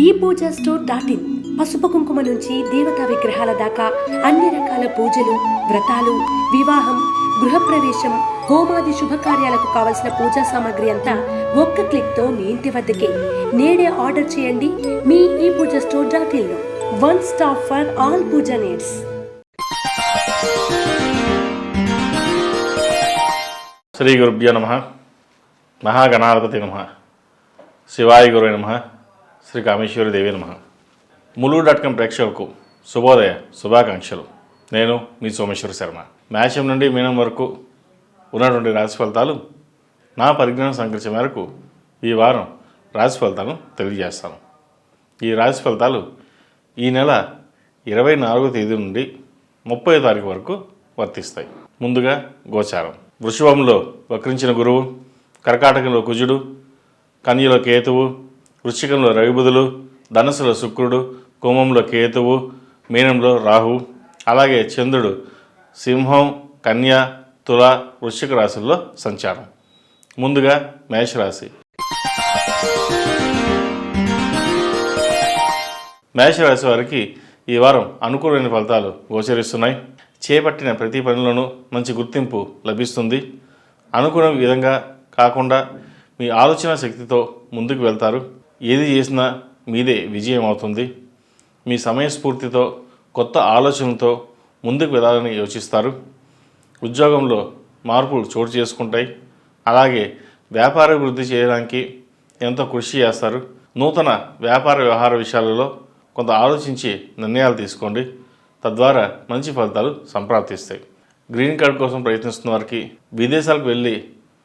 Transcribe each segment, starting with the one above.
ePoojaStore.in పసుపు కుంకుమ నుంచి దేవతా విగ్రహాల దాకా అన్ని రకాల పూజలు, వ్రతాలు, వివాహం, గృహప్రవేశం, హోమాది శుభకార్యాలకు కావలసిన పూజా సామాగ్రి అంతా ఒక్క క్లిక్తో మీ ఇంటి వద్దకే. నేడే ఆర్డర్ చేయండి మీ ePoojaStore.in లో. One stop for all puja needs. Shri గురుభ్యో నమః. మహాగణాధిపతి నమః. శివాయ గురువే నమః. శ్రీ కామేశ్వరి దేవి నమః. ములుగు.com ప్రేక్షకులకు శుభోదయ శుభాకాంక్షలు. నేను మీ సోమేశ్వర శర్మ. మేషం నుండి మీనం వరకు ఉన్నటువంటి రాశి ఫలితాలు నా పరిజ్ఞానం సంకరించే మేరకు ఈ వారం రాశి ఫలితాలను తెలియజేస్తాను. ఈ రాశి ఫలితాలు ఈ నెల 24వ తేదీ నుండి 30వ తారీఖు వరకు వర్తిస్తాయి. ముందుగా గోచారం. వృషభంలో వక్రించిన గురువు, కర్కాటకంలో కుజుడు, కన్యలో కేతువు, వృశ్చికంలో రవిబుధులు, ధనుసులో శుక్రుడు, కుంభంలో కేతువు, మీనంలో రాహు, అలాగే చంద్రుడు సింహం, కన్య, తుల, వృశ్చిక రాశుల్లో సంచారం. ముందుగా మేషరాశి. మేషరాశి వారికి ఈ వారం అనుకూలమైన ఫలితాలు గోచరిస్తున్నాయి. చేపట్టిన ప్రతి పనిలోనూ మంచి గుర్తింపు లభిస్తుంది. అనుకున్న విధంగా కాకుండా మీ ఆలోచన శక్తితో ముందుకు వెళ్తారు. ఏది చేసినా మీదే విజయం అవుతుంది. మీ సమయస్ఫూర్తితో కొత్త ఆలోచనలతో ముందుకు వెళ్ళాలని యోచిస్తారు. ఉద్యోగంలో మార్పులు చోటు చేసుకుంటాయి. అలాగే వ్యాపార వృద్ధి చేయడానికి ఎంతో కృషి చేస్తారు. నూతన వ్యాపార వ్యవహార విషయాలలో కొంత ఆలోచించి నిర్ణయాలు తీసుకోండి. తద్వారా మంచి ఫలితాలు సంప్రాప్తిస్తాయి. గ్రీన్ కార్డ్ కోసం ప్రయత్నిస్తున్న వారికి, విదేశాలకు వెళ్ళి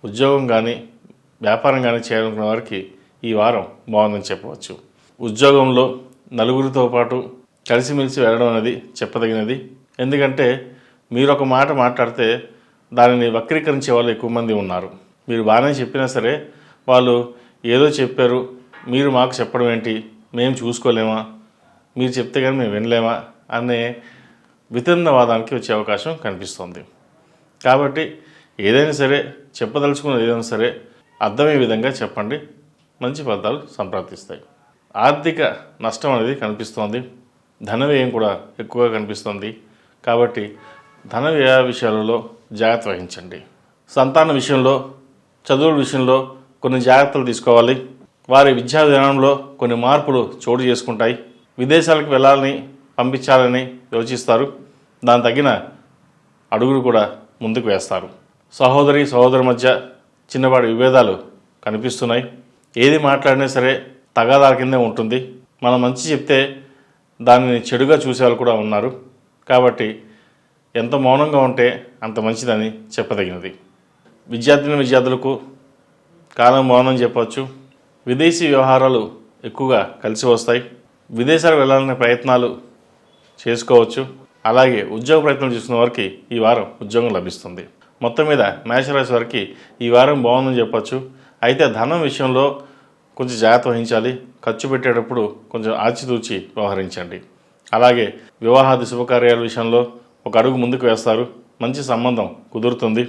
ఉద్యోగం కానీ వ్యాపారం కానీ చేయాలనుకున్న వారికి ఈ వారం బాగుందని చెప్పవచ్చు. ఉద్యోగంలో నలుగురితో పాటు కలిసిమెలిసి వెళ్ళడం అనేది చెప్పదగినది. ఎందుకంటే మీరు ఒక మాట మాట్లాడితే దానిని వక్రీకరించే వాళ్ళు ఎక్కువ మంది ఉన్నారు. మీరు బాగానే చెప్పినా సరే వాళ్ళు ఏదో చెప్పారు, మీరు మాకు చెప్పడం ఏంటి, మేము చూసుకోలేమా, మీరు చెప్తే కానీ మేము వినలేమా అనే వితండవాదానికి వచ్చే అవకాశం కనిపిస్తుంది. కాబట్టి ఏదైనా సరే చెప్పదలుచుకున్నది ఏదైనా సరే అర్థమయ్యే విధంగా చెప్పండి. మంచి ఫలితాలు సంప్రాప్తిస్తాయి. ఆర్థిక నష్టం అనేది కనిపిస్తోంది. ధన వ్యయం కూడా ఎక్కువగా కనిపిస్తుంది. కాబట్టి ధన వ్యయ విషయాలలో జాగ్రత్త వహించండి. సంతాన విషయంలో, చదువుల విషయంలో కొన్ని జాగ్రత్తలు తీసుకోవాలి. వారి విద్యా విధానంలో కొన్ని మార్పులు చోటు చేసుకుంటాయి. విదేశాలకు వెళ్ళాలని, పంపించాలని యోచిస్తారు. దాని తగిన అడుగులు కూడా ముందుకు వేస్తారు. సహోదరి సహోదరు మధ్య చిన్నపాటి విభేదాలు కనిపిస్తున్నాయి. ఏది మాట్లాడినా సరే తగాదాల కిందే ఉంటుంది. మనం మంచి చెప్తే దానిని చెడుగా చూసేవాళ్ళు కూడా ఉన్నారు. కాబట్టి ఎంత మౌనంగా ఉంటే అంత మంచిదని చెప్పదగినది. విద్యార్థులకు కాలం మౌనం చెప్పవచ్చు. విదేశీ వ్యవహారాలు ఎక్కువగా కలిసి వస్తాయి. విదేశాలకు వెళ్ళాలనే ప్రయత్నాలు చేసుకోవచ్చు. అలాగే ఉద్యోగ ప్రయత్నాలు చేస్తున్న వారికి ఈ వారం ఉద్యోగం లభిస్తుంది. మొత్తం మీద మేషరాశి వారికి ఈ వారం బాగుందని చెప్పచ్చు. అయితే ధనం విషయంలో కొంచెం జాగ్రత్త వహించాలి. ఖర్చు పెట్టేటప్పుడు కొంచెం ఆచితూచి వ్యవహరించండి. అలాగే వివాహాది శుభకార్యాల విషయంలో ఒక అడుగు ముందుకు వేస్తారు. మంచి సంబంధం కుదురుతుంది.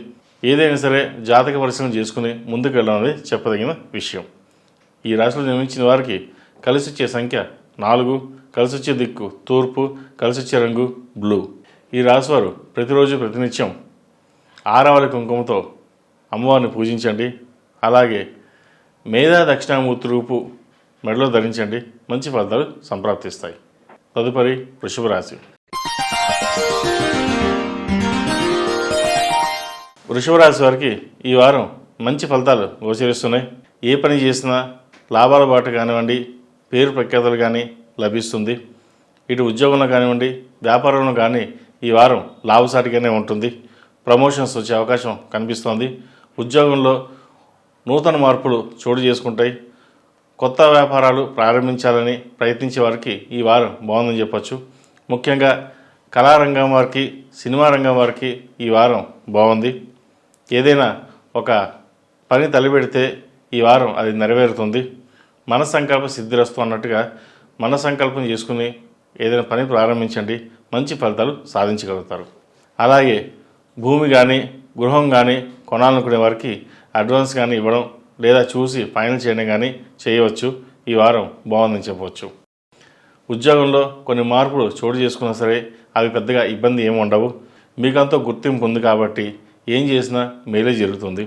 ఏదైనా సరే జాతక పరిశీలన చేసుకుని ముందుకు వెళ్ళడం అనేది చెప్పదగిన విషయం. ఈ రాశిలో జన్మించిన వారికి కలిసి వచ్చే సంఖ్య 4, కలిసి వచ్చే దిక్కు తూర్పు, కలిసి వచ్చే రంగు బ్లూ. ఈ రాశివారు ప్రతిరోజు ప్రతినిత్యం ఆరావళి కుంకుమతో అమ్మవారిని పూజించండి. అలాగే మేధా దక్షిణామూర్తి రూపు మెడలో ధరించండి. మంచి ఫలితాలు సంప్రాప్తిస్తాయి. తదుపరి వృషభ రాశి. వృషభ రాశి వారికి ఈ వారం మంచి ఫలితాలు గోచరిస్తున్నాయి. ఏ పని చేసినా లాభాల బాట కానివ్వండి, పేరు ప్రఖ్యాతలు కానీ లభిస్తుంది. ఇటు ఉద్యోగంలో కానివ్వండి, వ్యాపారంలో కానీ ఈ వారం లాభసాటిగానే ఉంటుంది. ప్రమోషన్స్ వచ్చే అవకాశం కనిపిస్తోంది. ఉద్యోగంలో నూతన మార్పులు చోటు చేసుకుంటాయి. కొత్త వ్యాపారాలు ప్రారంభించాలని ప్రయత్నించే వారికి ఈ వారం బాగుందని చెప్పచ్చు. ముఖ్యంగా కళారంగం వారికి, సినిమా రంగం వారికి ఈ వారం బాగుంది. ఏదైనా ఒక పని తలపెడితే ఈ వారం అది నెరవేరుతుంది. మన సంకల్ప సిద్ధిరస్తు అన్నట్టుగా మన సంకల్పం చేసుకుని ఏదైనా పని ప్రారంభించండి. మంచి ఫలితాలు సాధించగలుగుతారు. అలాగే భూమి కానీ గృహం కానీ కొనాలనుకునే వారికి అడ్వాన్స్ కానీ ఇవ్వడం లేదా చూసి ఫైనల్ చేయడం కానీ చేయవచ్చు. ఈ వారం బాగుందని చెప్పవచ్చు. ఉద్యోగంలో కొన్ని మార్పులు చోటు చేసుకున్నా సరే అవి పెద్దగా ఇబ్బంది ఏమి ఉండవు. మీకంతా గుర్తింపు ఉంది కాబట్టి ఏం చేసినా మేలే జరుగుతుంది.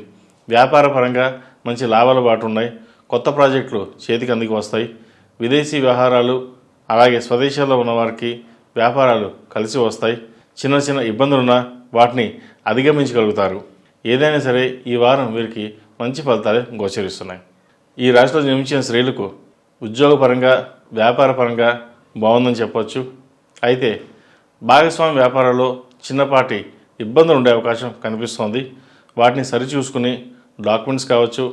వ్యాపార పరంగా మంచి లాభాల బాటు ఉన్నాయి. కొత్త ప్రాజెక్టులు చేతికి అందుకు వస్తాయి. విదేశీ వ్యవహారాలు అలాగే స్వదేశాల్లో ఉన్నవారికి వ్యాపారాలు కలిసి వస్తాయి. చిన్న చిన్న ఇబ్బందులున్నా వాటిని అధిగమించగలుగుతారు. ఏదైనా సరే ఈ వారం వీరికి మంచి ఫలితాలే గోచరిస్తున్నాయి. ఈ రాశిలో జన్మించిన స్త్రీలకు ఉద్యోగపరంగా వ్యాపార పరంగా బాగుందని చెప్పవచ్చు. అయితే భాగస్వామి వ్యాపారాల్లో చిన్నపాటి ఇబ్బందులు ఉండే అవకాశం కనిపిస్తోంది. వాటిని సరిచూసుకుని డాక్యుమెంట్స్ కావచ్చు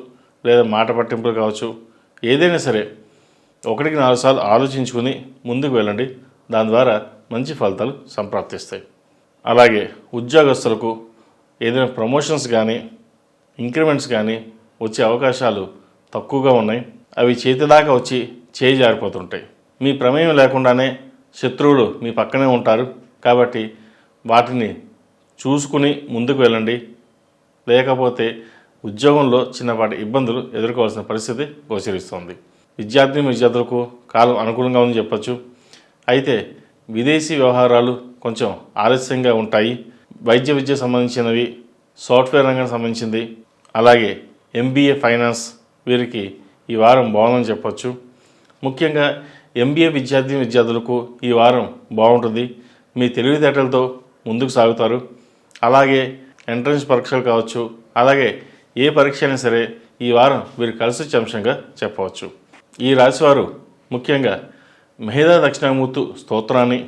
లేదా మాట పట్టింపులు కావచ్చు, ఏదైనా సరే 1-4 సార్లు ఆలోచించుకుని ముందుకు వెళ్ళండి. దాని ద్వారా మంచి ఫలితాలు సంప్రాప్తిస్తాయి. అలాగే ఉద్యోగస్తులకు ఏదైనా ప్రమోషన్స్ కానీ ఇంక్రిమెంట్స్ కానీ వచ్చే అవకాశాలు తక్కువగా ఉన్నాయి. అవి చేతిదాకా వచ్చి చేయి జారిపోతుంటాయి. మీ ప్రమేయం లేకుండానే శత్రువులు మీ పక్కనే ఉంటారు. కాబట్టి వాటిని చూసుకుని ముందుకు వెళ్ళండి. లేకపోతే ఉద్యోగంలో చిన్నపాటి ఇబ్బందులు ఎదుర్కోవాల్సిన పరిస్థితి గోచరిస్తోంది. విద్యార్థులకు కాలం అనుకూలంగా ఉందని చెప్పచ్చు. అయితే విదేశీ వ్యవహారాలు కొంచెం ఆలస్యంగా ఉంటాయి. వైద్య విద్యకు సంబంధించినవి, సాఫ్ట్వేర్ రంగానికి సంబంధించింది, అలాగే MBA ఫైనాన్స్ వీరికి ఈ వారం బాగుందని చెప్పచ్చు. ముఖ్యంగా MBA విద్యార్థులకు ఈ వారం బాగుంటుంది. మీ తెలివితేటలతో ముందుకు సాగుతారు. అలాగే ఎంట్రన్స్ పరీక్షలు కావచ్చు, అలాగే ఏ పరీక్ష అయినా సరే ఈ వారం వీరు కలిసి వచ్చే అంశంగా చెప్పవచ్చు. ఈ రాశివారు ముఖ్యంగా మేధా దక్షిణామూర్తి స్తోత్రాన్ని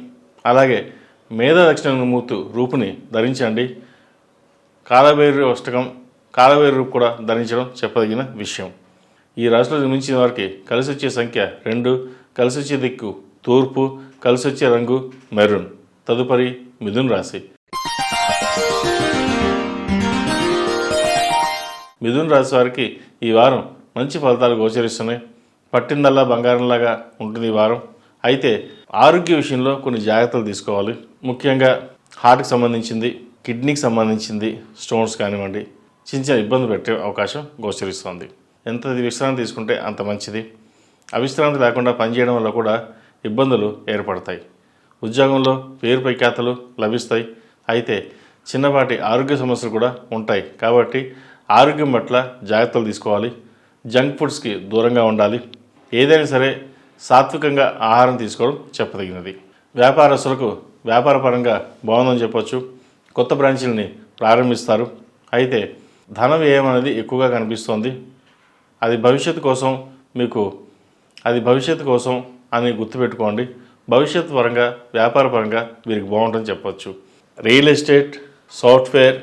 అలాగే మేధా దక్షిణామూర్తి రూపుని ధరించండి. కాలభైరవ అష్టకం, కాలభైరవ రూపు కూడా ధరించడం చెప్పదగిన విషయం. ఈ రాశిలో జన్మించిన వారికి కలిసి వచ్చే సంఖ్య 2, కలిసి వచ్చే దిక్కు తూర్పు, కలిసి వచ్చే రంగు మెరూన్. తదుపరి మిథున రాశి. మిథున రాశి వారికి ఈ వారం మంచి ఫలితాలు గోచరిస్తున్నాయి. పట్టిందల్లా బంగారంలాగా ఉంటుంది ఈ వారం. అయితే ఆరోగ్య విషయంలో కొన్ని జాగ్రత్తలు తీసుకోవాలి. ముఖ్యంగా హార్ట్కి సంబంధించింది, కిడ్నీకి సంబంధించింది స్టోన్స్ కానివ్వండి, చిన్న ఇబ్బంది పెట్టే అవకాశం గోచరిస్తుంది. ఎంత విశ్రాంతి తీసుకుంటే అంత మంచిది. అవిశ్రాంతి లేకుండా పనిచేయడం వల్ల కూడా ఇబ్బందులు ఏర్పడతాయి. ఉద్యోగంలో పేరు ప్రఖ్యాతలు లభిస్తాయి. అయితే చిన్నపాటి ఆరోగ్య సమస్యలు కూడా ఉంటాయి. కాబట్టి ఆరోగ్యం పట్ల జాగ్రత్తలు తీసుకోవాలి. జంక్ ఫుడ్స్కి దూరంగా ఉండాలి. ఏదైనా సరే సాత్వికంగా ఆహారం తీసుకోవడం చెప్పదగినది. వ్యాపారస్తులకు వ్యాపారపరంగా బాగుందని చెప్పొచ్చు. కొత్త బ్రాంచీలని ప్రారంభిస్తారు. అయితే ధన వ్యయం అనేది ఎక్కువగా కనిపిస్తోంది. అది భవిష్యత్తు కోసం అని గుర్తుపెట్టుకోండి. భవిష్యత్తు పరంగా వ్యాపార పరంగా వీరికి బాగుంటుందని చెప్పొచ్చు. Real estate, software,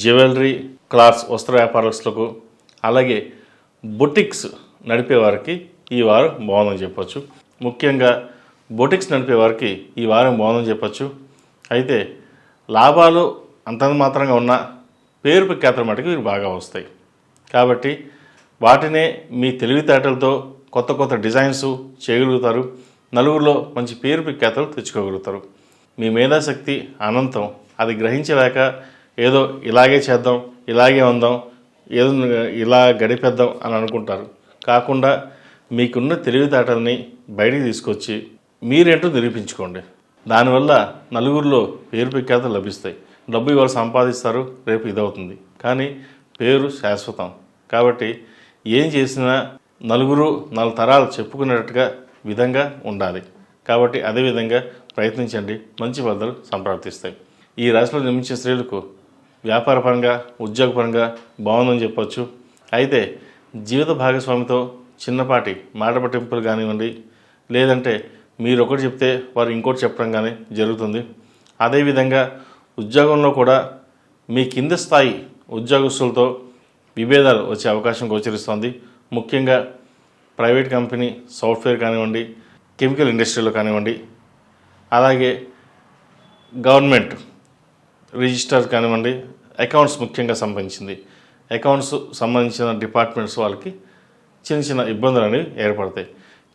jewellery, clothes వస్త్ర వ్యాపారస్తులకు, అలాగే బొటిక్స్ నడిపే వారికి ఈ వారం బాగుందని చెప్పొచ్చు. ముఖ్యంగా బొటిక్స్ నడిపే వారికి ఈ వారం బాగుందని చెప్పొచ్చు. అయితే లాభాలు అంతంత మాత్రంగా ఉన్న పేరు ప్రఖ్యాతల మటుకు వీరు బాగా వస్తాయి. కాబట్టి వాటినే మీ తెలివితేటలతో కొత్త కొత్త డిజైన్స్ చేయగలుగుతారు. నలుగురిలో మంచి పేరు ప్రఖ్యాతలు తెచ్చుకోగలుగుతారు. మీ మేధాశక్తి అనంతం. అది గ్రహించలేక ఏదో ఇలాగే చేద్దాం, ఇలాగే ఉందాం, ఏదో ఇలా గడిపేద్దాం అని అనుకుంటారు. కాకుండా మీకున్న తెలివితేటల్ని బయటికి తీసుకొచ్చి మీరేంటో నిరూపించుకోండి. దానివల్ల నలుగురిలో పేరు ప్రఖ్యాతలు లభిస్తాయి. డబ్బు ఇవాళ సంపాదిస్తారు, రేపు ఇదవుతుంది. కానీ పేరు శాశ్వతం. కాబట్టి ఏం చేసినా నలుగురు 4 తరాలు చెప్పుకునేటట్టుగా విధంగా ఉండాలి. కాబట్టి అదేవిధంగా ప్రయత్నించండి. మంచి ఫలితాలు సంప్రాప్తిస్తాయి. ఈ రాశిలో జన్మించే స్త్రీలకు వ్యాపారపరంగా, ఉద్యోగపరంగా బాగుందని చెప్పొచ్చు. అయితే జీవిత భాగస్వామితో చిన్నపాటి మాట పట్టింపులు కానివ్వండి, లేదంటే మీరు ఒకటి చెప్తే వారు ఇంకోటి చెప్పడం కానీ జరుగుతుంది. అదేవిధంగా ఉద్యోగంలో కూడా మీ కింద స్థాయి ఉద్యోగస్తులతో విభేదాలు వచ్చే అవకాశం గోచరిస్తోంది. ముఖ్యంగా ప్రైవేట్ కంపెనీ, సాఫ్ట్వేర్ కానివ్వండి, కెమికల్ ఇండస్ట్రీలో కానివ్వండి, అలాగే గవర్నమెంట్ రిజిస్టర్ కానివ్వండి, అకౌంట్స్ ముఖ్యంగా సంబంధించింది, అకౌంట్స్ సంబంధించిన డిపార్ట్మెంట్స్ వాళ్ళకి చిన్న చిన్న ఇబ్బందులు అనేవి ఏర్పడతాయి.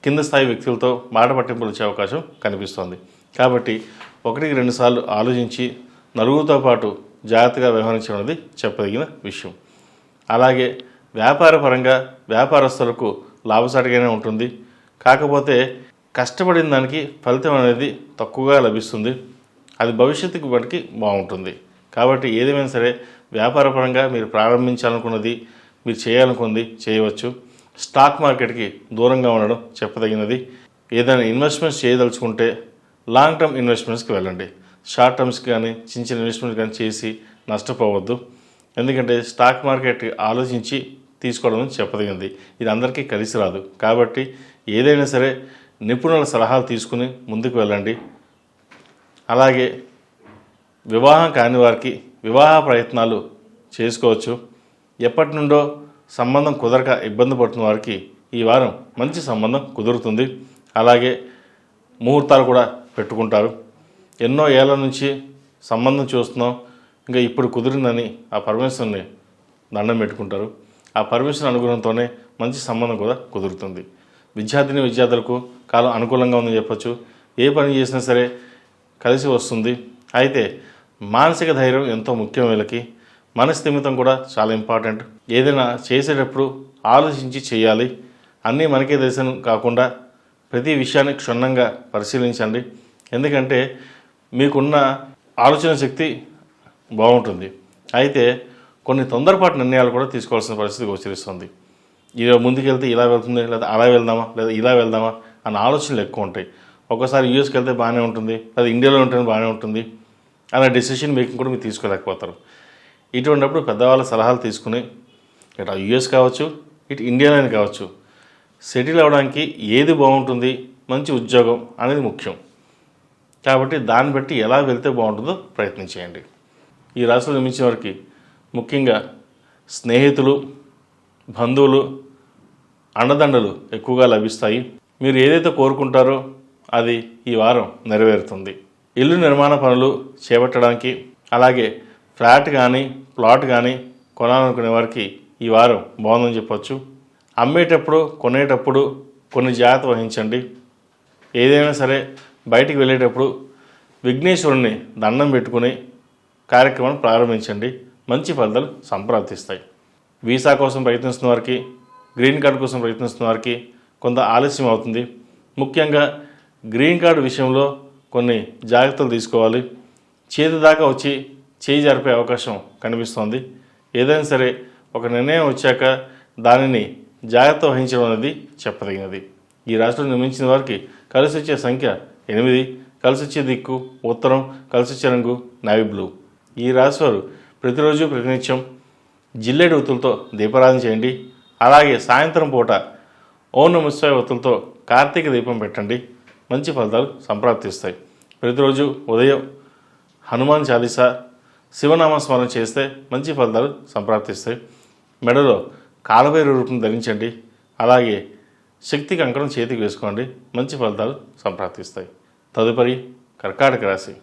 కింద స్థాయి వ్యక్తులతో మాట పట్టింపులు వచ్చే అవకాశం కనిపిస్తోంది. కాబట్టి 1-2 సార్లు ఆలోచించి నలుగురితో పాటు జాగ్రత్తగా వ్యవహరించడం అనేది చెప్పదగిన విషయం. అలాగే వ్యాపార పరంగా వ్యాపారస్తులకు లాభసాటిగానే ఉంటుంది. కాకపోతే కష్టపడిన దానికి ఫలితం అనేది తక్కువగా లభిస్తుంది. అది భవిష్యత్తుకు బట్టి బాగుంటుంది. కాబట్టి ఏదేమైనా సరే వ్యాపారపరంగా మీరు ప్రారంభించాలనుకున్నది, మీరు చేయాలనుకున్నది చేయవచ్చు. స్టాక్ మార్కెట్కి దూరంగా ఉండడం చెప్పదగినది. ఏదైనా ఇన్వెస్ట్మెంట్స్ చేయదలుచుకుంటే లాంగ్ టర్మ్ ఇన్వెస్ట్మెంట్స్కి వెళ్ళండి. షార్ట్ టర్మ్స్కి కానీ చిన్న చిన్న ఇన్వెస్ట్మెంట్ కానీ చేసి నష్టపోవద్దు. ఎందుకంటే స్టాక్ మార్కెట్ ఆలోచించి తీసుకోవడం చెప్పదగినది. ఇది అందరికీ కలిసి రాదు. కాబట్టి ఏదైనా సరే నిపుణుల సలహాలు తీసుకుని ముందుకు వెళ్ళండి. అలాగే వివాహం కాని వారికి వివాహ ప్రయత్నాలు చేసుకోవచ్చు. ఎప్పటి నుండో సంబంధం కుదరక ఇబ్బంది పడుతున్న వారికి ఈ వారం మంచి సంబంధం కుదురుతుంది. అలాగే ముహూర్తాలు కూడా పెట్టుకుంటారు. ఎన్నో ఏళ్ల నుంచి సంబంధం చూస్తున్నాం, ఇంకా ఇప్పుడు కుదిరిందని ఆ పరమేశ్వరుని దండం పెట్టుకుంటారు. ఆ పరమేశ్వరుని అనుగ్రహంతోనే మంచి సంబంధం కూడా కుదురుతుంది. విద్యార్థులకు కాలం అనుకూలంగా ఉందని చెప్పచ్చు. ఏ పని చేసినా సరే కలిసి వస్తుంది. అయితే మానసిక ధైర్యం ఎంతో ముఖ్యం. వీళ్ళకి మనస్థిమితం కూడా చాలా ఇంపార్టెంట్. ఏదైనా చేసేటప్పుడు ఆలోచించి చేయాలి. అన్నీ మనకే తెలిసిన కాకుండా ప్రతి విషయాన్ని క్షుణ్ణంగా పరిశీలించండి. ఎందుకంటే మీకున్న ఆలోచన శక్తి బాగుంటుంది. అయితే కొన్ని తొందరపాటు నిర్ణయాలు కూడా తీసుకోవాల్సిన పరిస్థితి గోచరిస్తుంది. ఇలా ముందుకెళ్తే ఇలా వెళ్తుంది, లేదా అలా వెళ్దామా, లేదా ఇలా వెళ్దామా అన్న ఆలోచనలు ఎక్కువ ఉంటాయి. ఒకసారి యూఎస్కి వెళ్తే బాగానే ఉంటుంది, లేదా ఇండియాలో ఉంటేనే బాగానే ఉంటుంది అనే డెసిషన్ మేకింగ్ కూడా మీరు తీసుకోలేకపోతారు. ఇటువంటిప్పుడు పెద్దవాళ్ళ సలహాలు తీసుకుని ఇటు యూఎస్ కావచ్చు, ఇటు ఇండియాలోనే కావచ్చు, సెటిల్ అవ్వడానికి ఏది బాగుంటుంది, మంచి ఉద్యోగం అనేది ముఖ్యం. కాబట్టి దాన్ని బట్టి ఎలా వెళ్తే బాగుంటుందో ప్రయత్నం చేయండి. ఈ రాశిలో జన్మించిన వారికి ముఖ్యంగా స్నేహితులు, బంధువులు, అండదండలు ఎక్కువగా లభిస్తాయి. మీరు ఏదైతే కోరుకుంటారో అది ఈ వారం నెరవేరుతుంది. ఇల్లు నిర్మాణ పనులు చేపట్టడానికి, అలాగే ఫ్లాట్ కానీ ప్లాట్ కానీ కొనాలనుకునే వారికి ఈ వారం బాగుందని చెప్పచ్చు. అమ్మేటప్పుడు కొనేటప్పుడు కొన్ని జాగ్రత్త వహించండి. ఏదైనా సరే బయటికి వెళ్ళేటప్పుడు విఘ్నేశ్వరుని దండం పెట్టుకుని కార్యక్రమాన్ని ప్రారంభించండి. మంచి ఫలితాలు సంప్రాప్తిస్తాయి. వీసా కోసం ప్రయత్నిస్తున్న వారికి, గ్రీన్ కార్డు కోసం ప్రయత్నిస్తున్న వారికి కొంత ఆలస్యం అవుతుంది. ముఖ్యంగా గ్రీన్ కార్డు విషయంలో కొన్ని జాగ్రత్తలు తీసుకోవాలి. చేతి దాకా వచ్చి చేయి జరిపే అవకాశం కనిపిస్తోంది. ఏదైనా సరే ఒక నిర్ణయం వచ్చాక దానిని జాగ్రత్త వహించడం అనేది చెప్పదగినది. ఈ రాశిలో నిర్మించిన వారికి కలిసి వచ్చే సంఖ్య 8, కలిసి వచ్చే దిక్కు ఉత్తరం, కలిసి వచ్చే రంగు నేవీ బ్లూ. ఈ రాశి వారు ప్రతిరోజు ప్రతినిత్యం జిల్లేడు ఒత్తులతో దీపారాధన చేయండి. అలాగే సాయంత్రం పూట ఓం నమః శివాయ ఒత్తులతో కార్తీక దీపం పెట్టండి. మంచి ఫలితాలు సంప్రాప్తిస్తాయి. ప్రతిరోజు ఉదయం హనుమాన్ చాలీసా, శివనామ స్మరణ చేస్తే మంచి ఫలితాలు సంప్రాప్తిస్తాయి. మెడలో కాలభైరవ రూపం ధరించండి. అలాగే శక్తి కంకణం చేతికి వేసుకోండి. మంచి ఫలితాలు సంప్రాప్తిస్తాయి. తదుపరి కర్కాటక రాశి.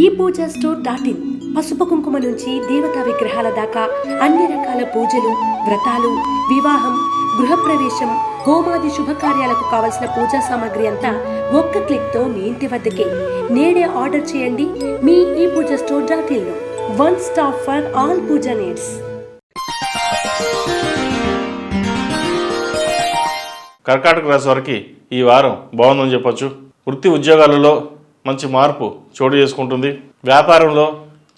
ఈ పూజా స్టోర్ .in పసుపు కుంకుమ నుంచి దేవతా విగ్రహాల దాకా అన్ని రకాల పూజలు, వ్రతాలు, వివాహం, గృహప్రవేశం, హోమాది శుభకార్యాలకు కావలసిన పూజా సామాగ్రి అంతా ఒక్క క్లిక్తో మీ ఇంటి వద్దకే. నేడే ఆర్డర్ చేయండి మీ ఈ పూజా స్టోర్ .in లో. One stop for all puja needs. కర్కాటక రాశి వారికి ఈ వారం బాగుందని చెప్పొచ్చు. వృత్తి ఉద్యోగాలలో మంచి మార్పు చోటు చేసుకుంటుంది. వ్యాపారంలో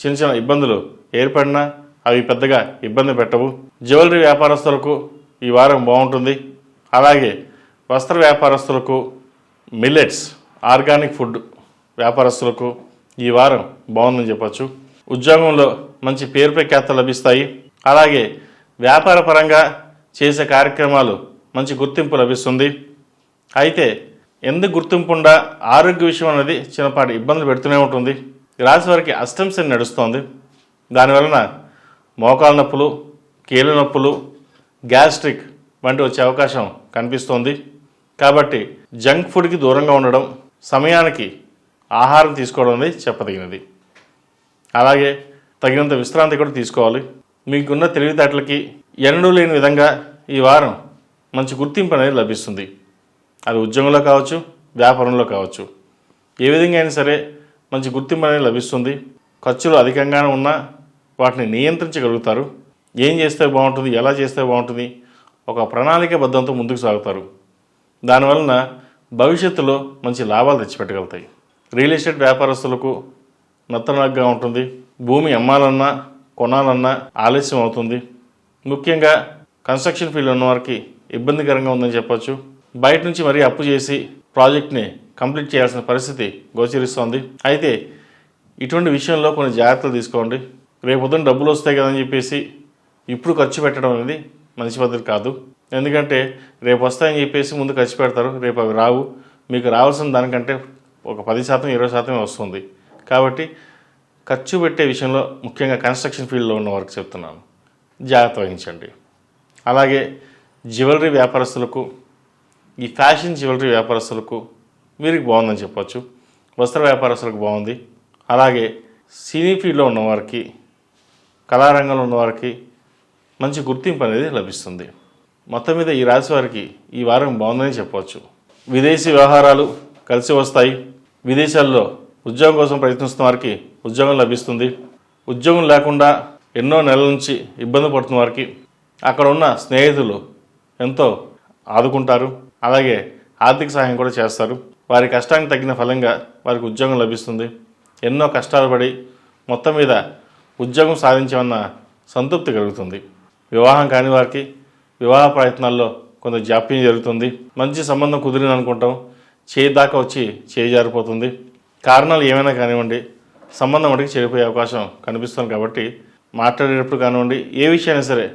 చిన్న చిన్న ఇబ్బందులు ఏర్పడినా అవి పెద్దగా ఇబ్బంది పెట్టవు. జ్యువెలరీ వ్యాపారస్తులకు ఈ వారం బాగుంటుంది. అలాగే వస్త్ర వ్యాపారస్తులకు, మిల్లెట్స్, ఆర్గానిక్ ఫుడ్ వ్యాపారస్తులకు ఈ వారం బాగుందని చెప్పచ్చు. ఉద్యోగంలో మంచి పేరు ప్రఖ్యాతలు లభిస్తాయి. అలాగే వ్యాపార పరంగా చేసే కార్యక్రమాలు మంచి గుర్తింపు లభిస్తుంది. అయితే ఎందుకు గుర్తింపు ఉండా ఆరోగ్య విషయం అనేది చిన్నపాటి ఇబ్బందులు పెడుతూనే ఉంటుంది. రాశి వారికి అష్టమ శని నడుస్తోంది. దానివలన మోకాళ్ళ నొప్పులు, కీళ్ళ నొప్పులు, గ్యాస్ట్రిక్ వంటి వచ్చే అవకాశం కనిపిస్తోంది. కాబట్టి జంక్ ఫుడ్కి దూరంగా ఉండడం, సమయానికి ఆహారం తీసుకోవడం అనేది చెప్పదగినది. అలాగే తగినంత విశ్రాంతి కూడా తీసుకోవాలి. మీకున్న తెలివితేటలకి ఎన్నడూ లేని విధంగా ఈ వారం మంచి గుర్తింపు అనేది లభిస్తుంది. అది ఉద్యోగంలో కావచ్చు, వ్యాపారంలో కావచ్చు. ఏ విధంగా అయినా సరే మంచి గుర్తింపు అనేది లభిస్తుంది. ఖర్చులు అధికంగానే ఉన్నా వాటిని నియంత్రించగలుగుతారు. ఏం చేస్తే బాగుంటుంది, ఎలా చేస్తే బాగుంటుంది, ఒక ప్రణాళికాబద్ధంతో ముందుకు సాగుతారు. దానివలన భవిష్యత్తులో మంచి లాభాలు తెచ్చిపెట్టగలుగుతాయి. రియల్ ఎస్టేట్ వ్యాపారస్తులకు నత్తనగ్గా ఉంటుంది. భూమి అమ్మాలన్నా కొనాలన్నా ఆలస్యం అవుతుంది. ముఖ్యంగా కన్స్ట్రక్షన్ ఫీల్డ్ ఉన్న వారికి ఇబ్బందికరంగా ఉందని చెప్పొచ్చు. బయట నుంచి మరీ అప్పు చేసి ప్రాజెక్ట్ని కంప్లీట్ చేయాల్సిన పరిస్థితి గోచరిస్తోంది. అయితే ఇటువంటి విషయంలో కొన్ని జాగ్రత్తలు తీసుకోండి. రేపు పొద్దున్న డబ్బులు వస్తాయి కదని చెప్పేసి ఇప్పుడు ఖర్చు పెట్టడం అనేది మంచి పద్ధతి కాదు. ఎందుకంటే రేపు వస్తాయని చెప్పేసి ముందు ఖర్చు పెడతారు, రేపు అవి రావు. మీకు రావాల్సిన దానికంటే ఒక 10% 20% వస్తుంది. కాబట్టి ఖర్చు పెట్టే విషయంలో ముఖ్యంగా కన్స్ట్రక్షన్ ఫీల్డ్లో ఉన్న వారికి చెప్తున్నాను, జాగ్రత్త వహించండి. అలాగే జ్యువెలరీ వ్యాపారస్తులకు, ఈ ఫ్యాషన్ జ్యువెలరీ వ్యాపారస్తులకు వీరికి బాగుందని చెప్పొచ్చు. వస్త్ర వ్యాపారస్తులకు బాగుంది. అలాగే సినీ ఫీల్డ్లో ఉన్నవారికి, కళారంగంలో ఉన్నవారికి మంచి గుర్తింపు అనేది లభిస్తుంది. మొత్తం మీద ఈ రాశి వారికి ఈ వారం బాగుందని చెప్పవచ్చు. విదేశీ వ్యవహారాలు కలిసి వస్తాయి. విదేశాల్లో ఉద్యోగం కోసం ప్రయత్నిస్తున్న వారికి ఉద్యోగం లభిస్తుంది. ఉద్యోగం లేకుండా ఎన్నో నెలల నుంచి ఇబ్బంది పడుతున్న వారికి అక్కడ ఉన్న స్నేహితులు ఎంతో ఆదుకుంటారు. అలాగే ఆర్థిక సహాయం కూడా చేస్తారు. వారి కష్టానికి తగిన ఫలంగా వారికి ఉద్యోగం లభిస్తుంది. ఎన్నో కష్టాలు పడి మొత్తం మీద ఉద్యోగం సాధించామన్న సంతృప్తి కలుగుతుంది. వివాహం కాని వారికి వివాహ ప్రయత్నాల్లో కొంత జాప్యం జరుగుతుంది. మంచి సంబంధం కుదిరింది అనుకుంటాం, చేయి దాకా వచ్చి చేయి జారిపోతుంది. కారణాలు ఏమైనా కానివ్వండి, సంబంధం వాటికి చెడిపోయే అవకాశం కనిపిస్తుంది. కాబట్టి మాట్లాడేటప్పుడు కానివ్వండి, ఏ విషయమైనా సరే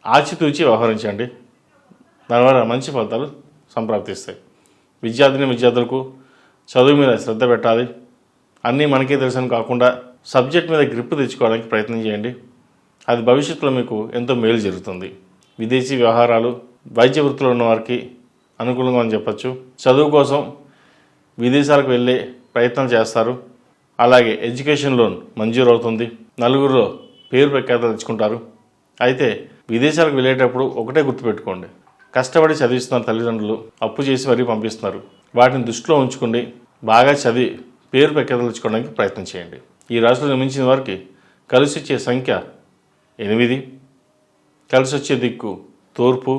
ఆచితూచి వ్యవహరించండి. దానివల్ల మంచి ఫలితాలు సంప్రాప్తిస్తాయి. విద్యార్థులకు చదువు మీద శ్రద్ధ పెట్టాలి. అన్నీ మనకే తెలుసని కాకుండా సబ్జెక్ట్ మీద గ్రిప్ తెచ్చుకోవడానికి ప్రయత్నం చేయండి. అది భవిష్యత్తులో మీకు ఎంతో మేలు జరుగుతుంది. విదేశీ వ్యవహారాలు, వైద్య వృత్తిలో ఉన్న వారికి అనుకూలంగా అని చెప్పచ్చు. చదువు కోసం విదేశాలకు వెళ్ళే ప్రయత్నం చేస్తారు. అలాగే ఎడ్యుకేషన్ లోన్ మంజూరు అవుతుంది. నలుగురిలో పేరు ప్రఖ్యాతలు తెచ్చుకుంటారు. అయితే విదేశాలకు వెళ్ళేటప్పుడు ఒకటే గుర్తుపెట్టుకోండి, కష్టపడి చదివిస్తున్నారు తల్లిదండ్రులు, అప్పు చేసి మరీ పంపిస్తున్నారు. వాటిని దృష్టిలో ఉంచుకుని బాగా చదివి పేరు ప్రఖ్యాతలు తెచ్చుకోవడానికి ప్రయత్నం చేయండి. ఈ రాశిలో జన్మించిన వారికి కలిసి వచ్చే సంఖ్య 8, కలిసి వచ్చే దిక్కు తూర్పు,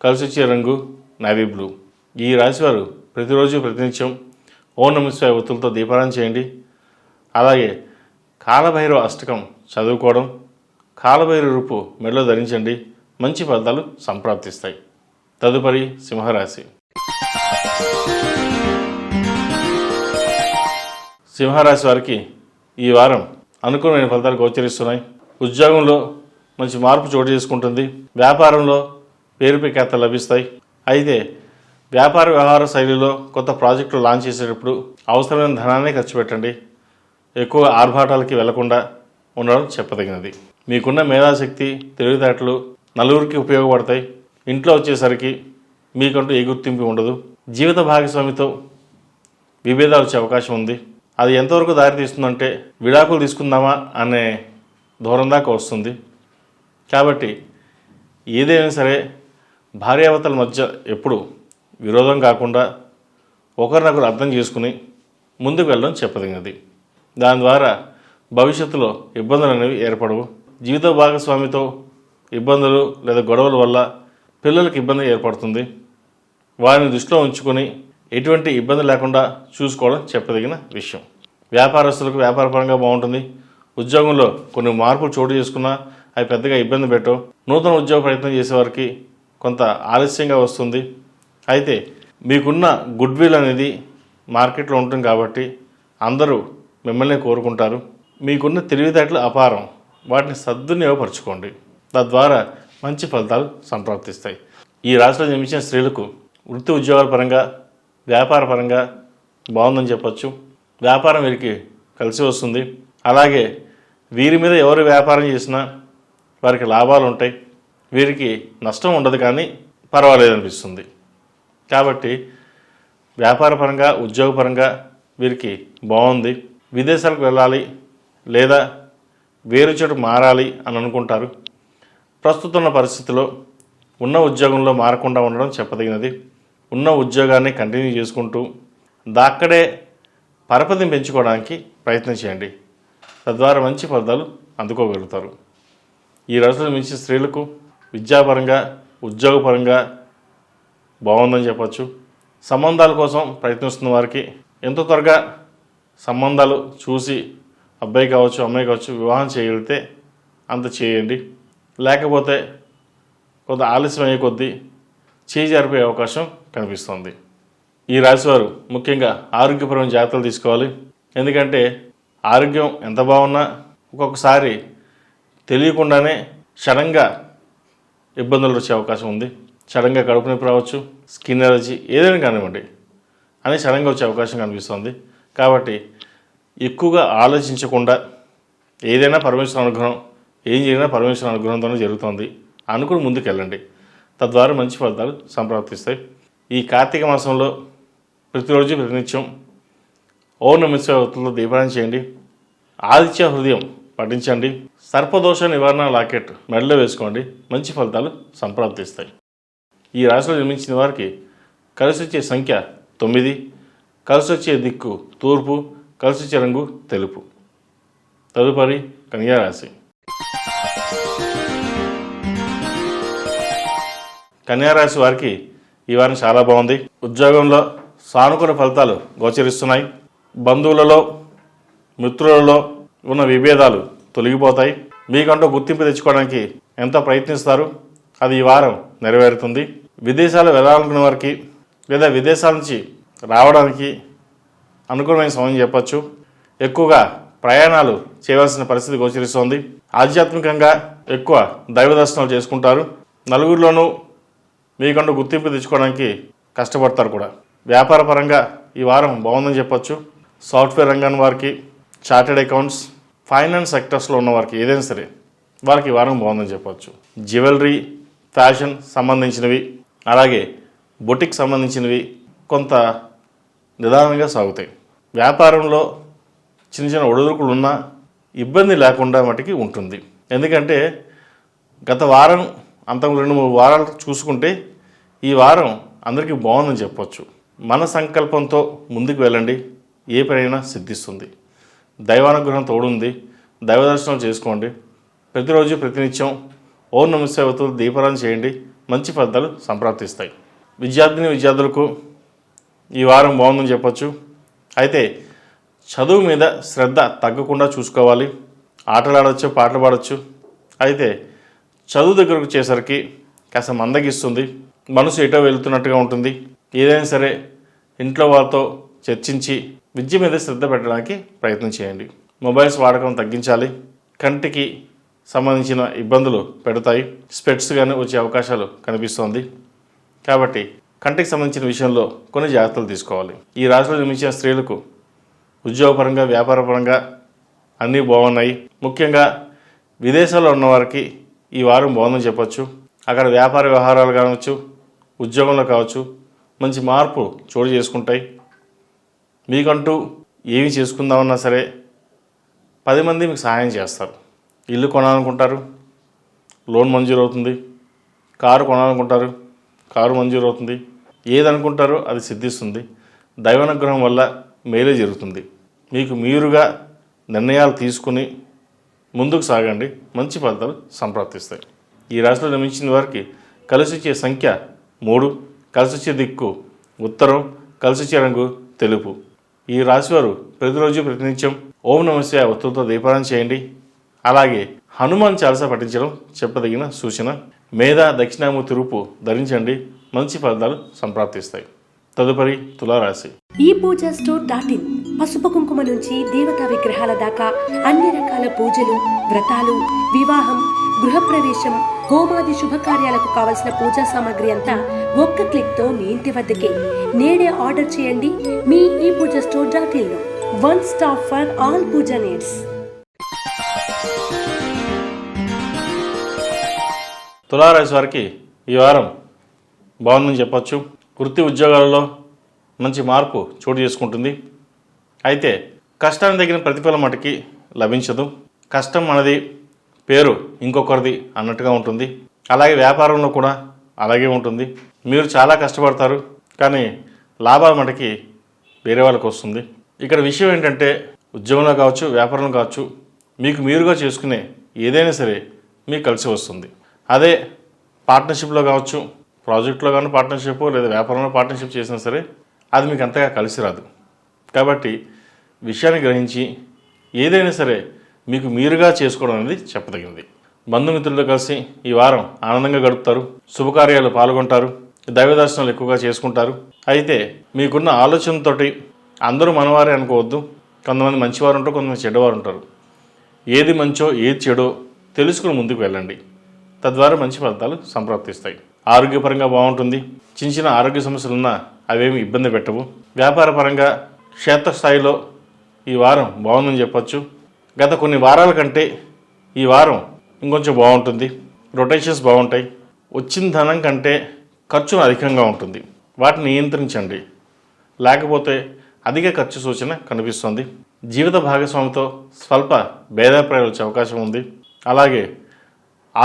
కలిసి వచ్చే రంగు నేవీ బ్లూ. ఈ రాశివారు ప్రతిరోజు ప్రతినిత్యం ఓం నమః శివాయ ఒత్తులతో దీపారాధన చేయండి. అలాగే కాలభైరవ అష్టకం చదువుకోవడం, కాలభైరవ రూపు మెడలో ధరించండి. మంచి ఫలితాలు సంప్రాప్తిస్తాయి. తదుపరి సింహరాశి. సింహరాశి వారికి ఈ వారం అనుకూలమైన ఫలితాలు గోచరిస్తున్నాయి. ఉద్యోగంలో మంచి మార్పు చోటు చేసుకుంటుంది. వ్యాపారంలో పేరు ప్రఖ్యాతలు లభిస్తాయి. అయితే వ్యాపార వ్యవహార శైలిలో కొత్త ప్రాజెక్టులు లాంచ్ చేసేటప్పుడు అవసరమైన ధనాన్ని ఖర్చు పెట్టండి. ఎక్కువ ఆర్భాటాలకి వెళ్లకుండా ఉండడం చెప్పదగినది. మీకున్న మేధాశక్తి, తెలివితేటలు నలుగురికి ఉపయోగపడతాయి. ఇంట్లో వచ్చేసరికి మీకంటూ ఏ గుర్తింపు ఉండదు. జీవిత భాగస్వామితో విభేదాలు వచ్చే అవకాశం ఉంది. అది ఎంతవరకు దారితీస్తుందంటే విడాకులు తీసుకుందామా అనే దూరం దాకా వస్తుంది. కాబట్టి ఏదైనా సరే భార్యాభర్తల మధ్య ఎప్పుడు విరోధం కాకుండా ఒకరినొకరు అర్థం చేసుకుని ముందుకు వెళ్ళడం చెప్పదగినది. దాని ద్వారా భవిష్యత్తులో ఇబ్బందులు అనేవి ఏర్పడవు. జీవిత భాగస్వామితో ఇబ్బందులు లేదా గొడవల వల్ల పిల్లలకు ఇబ్బంది ఏర్పడుతుంది. వారిని దృష్టిలో ఉంచుకొని ఎటువంటి ఇబ్బంది లేకుండా చూసుకోవడం చెప్పదగిన విషయం. వ్యాపారస్తులకు వ్యాపారపరంగా బాగుంటుంది. ఉద్యోగంలో కొన్ని మార్పులు చోటు చేసుకున్నా అవి పెద్దగా ఇబ్బంది పెట్టవు. నూతన ఉద్యోగ ప్రయత్నం చేసేవారికి కొంత ఆలస్యంగా వస్తుంది. అయితే మీకున్న గుడ్ విల్ అనేది మార్కెట్లో ఉంటుంది కాబట్టి అందరూ మిమ్మల్ని కోరుకుంటారు. మీకున్న తెలివితేటలు అపారం, వాటిని సద్వినియోగపరచుకోండి. తద్వారా మంచి ఫలితాలు సంప్రాప్తిస్తాయి. ఈ రాశిలో జన్మించిన స్త్రీలకు వృత్తి ఉద్యోగాల పరంగా, వ్యాపార పరంగా బాగుందని చెప్పచ్చు. వ్యాపారం వీరికి కలిసి వస్తుంది. అలాగే వీరి మీద ఎవరు వ్యాపారం చేసినా వారికి లాభాలు ఉంటాయి. వీరికి నష్టం ఉండదు, కానీ పర్వాలేదనిపిస్తుంది. కాబట్టి వ్యాపారపరంగా, ఉద్యోగపరంగా వీరికి బాగుంది. విదేశాలకు వెళ్ళాలి లేదా వేరు చోటు మారాలి అని అనుకుంటారు. ప్రస్తుతం ఉన్న పరిస్థితిలో ఉన్న ఉద్యోగంలో మారకుండా ఉండడం చెప్పదగినది. ఉన్న ఉద్యోగాన్ని కంటిన్యూ చేసుకుంటూ అక్కడే పరపతిని పెంచుకోవడానికి ప్రయత్నం చేయండి. తద్వారా మంచి ఫలితాలు అందుకోగలుగుతారు. ఈ రాశిలో మించిన స్త్రీలకు విద్యాపరంగా, ఉద్యోగపరంగా బాగుందని చెప్పచ్చు. సంబంధాల కోసం ప్రయత్నిస్తున్న వారికి ఎంతో త్వరగా సంబంధాలు చూసి అబ్బాయి కావచ్చు అమ్మాయి కావచ్చు వివాహం చేయగలిగితే అంత చేయండి. లేకపోతే కొంత ఆలస్యం అయ్యే కొద్దీ చేయి జరిపే అవకాశం కనిపిస్తుంది. ఈ రాశివారు ముఖ్యంగా ఆరోగ్యపరమైన జాగ్రత్తలు తీసుకోవాలి. ఎందుకంటే ఆరోగ్యం ఎంత బాగున్నా ఒక్కొక్కసారి తెలియకుండానే సడన్గా ఇబ్బందులు వచ్చే అవకాశం ఉంది. సడన్గా కడుపు నొప్పి రావచ్చు, స్కిన్ ఎలర్జీ ఏదైనా కానివ్వండి అని సడన్గా వచ్చే అవకాశం కనిపిస్తుంది. కాబట్టి ఎక్కువగా ఆలోచించకుండా ఏదైనా పరమేశ్వర అనుగ్రహం, ఏం జరిగినా పరమేశ్వర అనుగ్రహంతోనే జరుగుతుంది అనుకుని ముందుకు వెళ్ళండి. తద్వారా మంచి ఫలితాలు సంప్రాప్తిస్తాయి. ఈ కార్తీక మాసంలో ప్రతిరోజు ప్రతినిత్యం ఓం నమః శివాయ ఒత్తులతో దీపారాధన చేయండి. ఆదిత్య హృదయం పఠించండి. సర్పదోష నివారణ లాకెట్ మెడలో వేసుకోండి. మంచి ఫలితాలు సంప్రాప్తిస్తాయి. ఈ రాశిలో జన్మించిన వారికి కలిసి వచ్చే సంఖ్య 9, కలిసి వచ్చే దిక్కు తూర్పు, కలిసి వచ్చే రంగు తెలుపు. తదుపరి కన్యా రాశి. కన్యా రాశి వారికి ఈ వారం చాలా బాగుంది. ఉద్యోగంలో సానుకూల ఫలితాలు గోచరిస్తున్నాయి. బంధువులలో మిత్రులలో ఉన్న విభేదాలు తొలగిపోతాయి. మీకంటూ గుర్తింపు తెచ్చుకోవడానికి ఎంతో ప్రయత్నిస్తారు. అది ఈ వారం నెరవేరుతుంది. విదేశాలు వెళ్ళాలనుకున్న వారికి లేదా విదేశాల నుంచి రావడానికి అనుకూలమైన సమయం చెప్పచ్చు. ఎక్కువగా ప్రయాణాలు చేయవలసిన పరిస్థితి గోచరిస్తోంది. ఆధ్యాత్మికంగా ఎక్కువ దైవ దర్శనాలు చేసుకుంటారు. నలుగురిలోనూ మీకంటూ గుర్తింపు తెచ్చుకోవడానికి కష్టపడతారు కూడా. వ్యాపార పరంగా ఈ వారం బాగుందని చెప్పచ్చు. సాఫ్ట్వేర్ రంగాన్ని వారికి, చార్టెడ్ అకౌంట్స్, ఫైనాన్స్ సెక్టర్స్లో ఉన్న వారికి ఏదైనా సరే వారికి ఈ వారం బాగుందని చెప్పచ్చు. జ్యువెలరీ, ఫ్యాషన్ సంబంధించినవి, అలాగే బొటిక్ సంబంధించినవి కొంత నిదానంగా సాగుతాయి. వ్యాపారంలో చిన్న చిన్న ఒడిదుడుకులు ఉన్నా ఇబ్బంది లేకుండా మటుకి ఉంటుంది. ఎందుకంటే గత వారం అంతకు 2-3 వారాలు చూసుకుంటే ఈ వారం అందరికీ బాగుందని చెప్పొచ్చు. మన సంకల్పంతో ముందుకు వెళ్ళండి, ఏ పనైనా సిద్ధిస్తుంది. దైవానుగ్రహం తోడుంది. దైవ దర్శనం చేసుకోండి. ప్రతిరోజు ప్రతినిత్యం ఓం నమః శివాయ ఒత్తులతో దీపారాధన చేయండి. మంచి ఫలితాలు సంప్రాప్తిస్తాయి. విద్యార్థులకు ఈ వారం బాగుందని చెప్పొచ్చు. అయితే చదువు మీద శ్రద్ధ తగ్గకుండా చూసుకోవాలి. ఆటలు ఆడవచ్చు, పాటలు పాడవచ్చు. అయితే చదువు దగ్గరకు వచ్చేసరికి కాస్త మందగిస్తుంది. మనసు ఎటో వెళుతున్నట్టుగా ఉంటుంది. ఏదైనా సరే ఇంట్లో వాళ్ళతో చర్చించి విద్య మీద శ్రద్ధ పెట్టడానికి ప్రయత్నం చేయండి. మొబైల్స్ వాడకం తగ్గించాలి. కంటికి సంబంధించిన ఇబ్బందులు పెడతాయి. స్పెట్స్ కానీ వచ్చే అవకాశాలు కనిపిస్తోంది. కాబట్టి కంటికి సంబంధించిన విషయంలో కొన్ని జాగ్రత్తలు తీసుకోవాలి. ఈ రాశిలో జన్మించిన స్త్రీలకు ఉద్యోగపరంగా, వ్యాపారపరంగా అన్నీ బాగున్నాయి. ముఖ్యంగా విదేశాల్లో ఉన్నవారికి ఈ వారం బాగుందని చెప్పచ్చు. అక్కడ వ్యాపార వ్యవహారాలు కావచ్చు, ఉద్యోగంలో కావచ్చు మంచి మార్పు చోటు చేసుకుంటాయి. మీకంటూ ఏమి చేసుకుందామన్నా సరే 10 మంది మీకు సహాయం చేస్తారు. ఇల్లు కొనాలనుకుంటారు, లోన్ మంజూరు అవుతుంది. కారు కొనాలనుకుంటారు, కారు మంజూరు అవుతుంది. ఏదనుకుంటారో అది సిద్ధిస్తుంది. దైవానుగ్రహం వల్ల మేలే జరుగుతుంది. మీకు మీరుగా నిర్ణయాలు తీసుకుని ముందుకు సాగండి. మంచి ఫలితాలు సంప్రాప్తిస్తాయి. ఈ రాశిలో జన్మించిన వారికి కలిసి వచ్చే సంఖ్య 3, కలిసి వచ్చే దిక్కు ఉత్తరం, కలిసి వచ్చే రంగు తెలుపు. ఈ రాశివారు ప్రతిరోజు ప్రతినిత్యం ఓం నమః శివాయ ఒత్తులతో దీపారాధన చేయండి. అలాగే హనుమాన్ చాలీసా పఠించడం చెప్పదగిన సూచన. మేధ దక్షిణామూర్తి రూపు ధరించండి. మంచి ఫలితాలు సంప్రాప్తిస్తాయి. తదుపరి తులారాశి. ఈ పూజా స్టోర్.in పసుపు కుంకుమ నుంచి దేవతా విగ్రహాల దాకా అన్ని రకాల పూజలు, వ్రతాలు, వివాహం, గృహప్రవేశం, హోమాది శుభకార్యాలకు కావలసిన పూజా సామాగ్రి అంతా ఒక్క క్లిక్తో మీ ఇంటి వద్దకే. నేడే ఆర్డర్ చేయండి మీ ఈ పూజా స్టోర్.in లో. One stop for all puja needs. తులారాశి వారికి ఈ వారం బాగుందని చెప్పచ్చు. వృత్తి ఉద్యోగాలలో మంచి మార్పు చోటు చేసుకుంటుంది. అయితే కష్టానికి తగిన ప్రతిఫలం మటుకి లభించదు. కష్టం మనది, పేరు ఇంకొకరిది అన్నట్టుగా ఉంటుంది. అలాగే వ్యాపారంలో కూడా అలాగే ఉంటుంది. మీరు చాలా కష్టపడతారు, కానీ లాభాలు మటుకి వేరే వాళ్ళకి వస్తుంది. ఇక్కడ విషయం ఏంటంటే ఉద్యోగంలో కావచ్చు, వ్యాపారంలో కావచ్చు, మీకు మీరుగా చేసుకునే ఏదైనా సరే మీకు కలిసి వస్తుంది. అదే పార్ట్నర్షిప్లో కావచ్చు, ప్రాజెక్టులో కానీ పార్ట్నర్షిప్ లేదా వ్యాపారంలో పార్ట్నర్షిప్ చేసినా సరే అది మీకు అంతగా కలిసి రాదు. కాబట్టి విషయాన్ని గ్రహించి ఏదైనా సరే మీకు మీరుగా చేసుకోవడం అనేది చెప్పదగినది. బంధుమిత్రులతో కలిసి ఈ వారం ఆనందంగా గడుపుతారు, శుభకార్యాలు పాల్గొంటారు, దైవ దర్శనాలు ఎక్కువగా చేసుకుంటారు. అయితే మీకున్న ఆలోచనతోటి అందరూ మనవారే అనుకోవద్దు. కొంతమంది మంచివారు ఉంటారు, కొంతమంది చెడ్డవారు ఉంటారు. ఏది మంచో ఏది చెడో తెలుసుకుని ముందుకు వెళ్ళండి. తద్వారా మంచి ఫలితాలు సంప్రాప్తిస్తాయి. ఆరోగ్యపరంగా బాగుంటుంది. చిన్న చిన్న ఆరోగ్య సమస్యలు ఉన్నా అవేమి ఇబ్బంది పెట్టవు. వ్యాపారపరంగా క్షేత్రస్థాయిలో ఈ వారం బాగుందని చెప్పచ్చు. గత కొన్ని వారాల కంటే ఈ వారం ఇంకొంచెం బాగుంటుంది. రొటేషన్స్ బాగుంటాయి. వచ్చిన ధనం కంటే ఖర్చు అధికంగా ఉంటుంది. వాటిని నియంత్రించండి, లేకపోతే అధిక ఖర్చు సూచన కనిపిస్తుంది. జీవిత భాగస్వామితో స్వల్ప భేదాభిప్రాయాలు వచ్చే అవకాశం ఉంది. అలాగే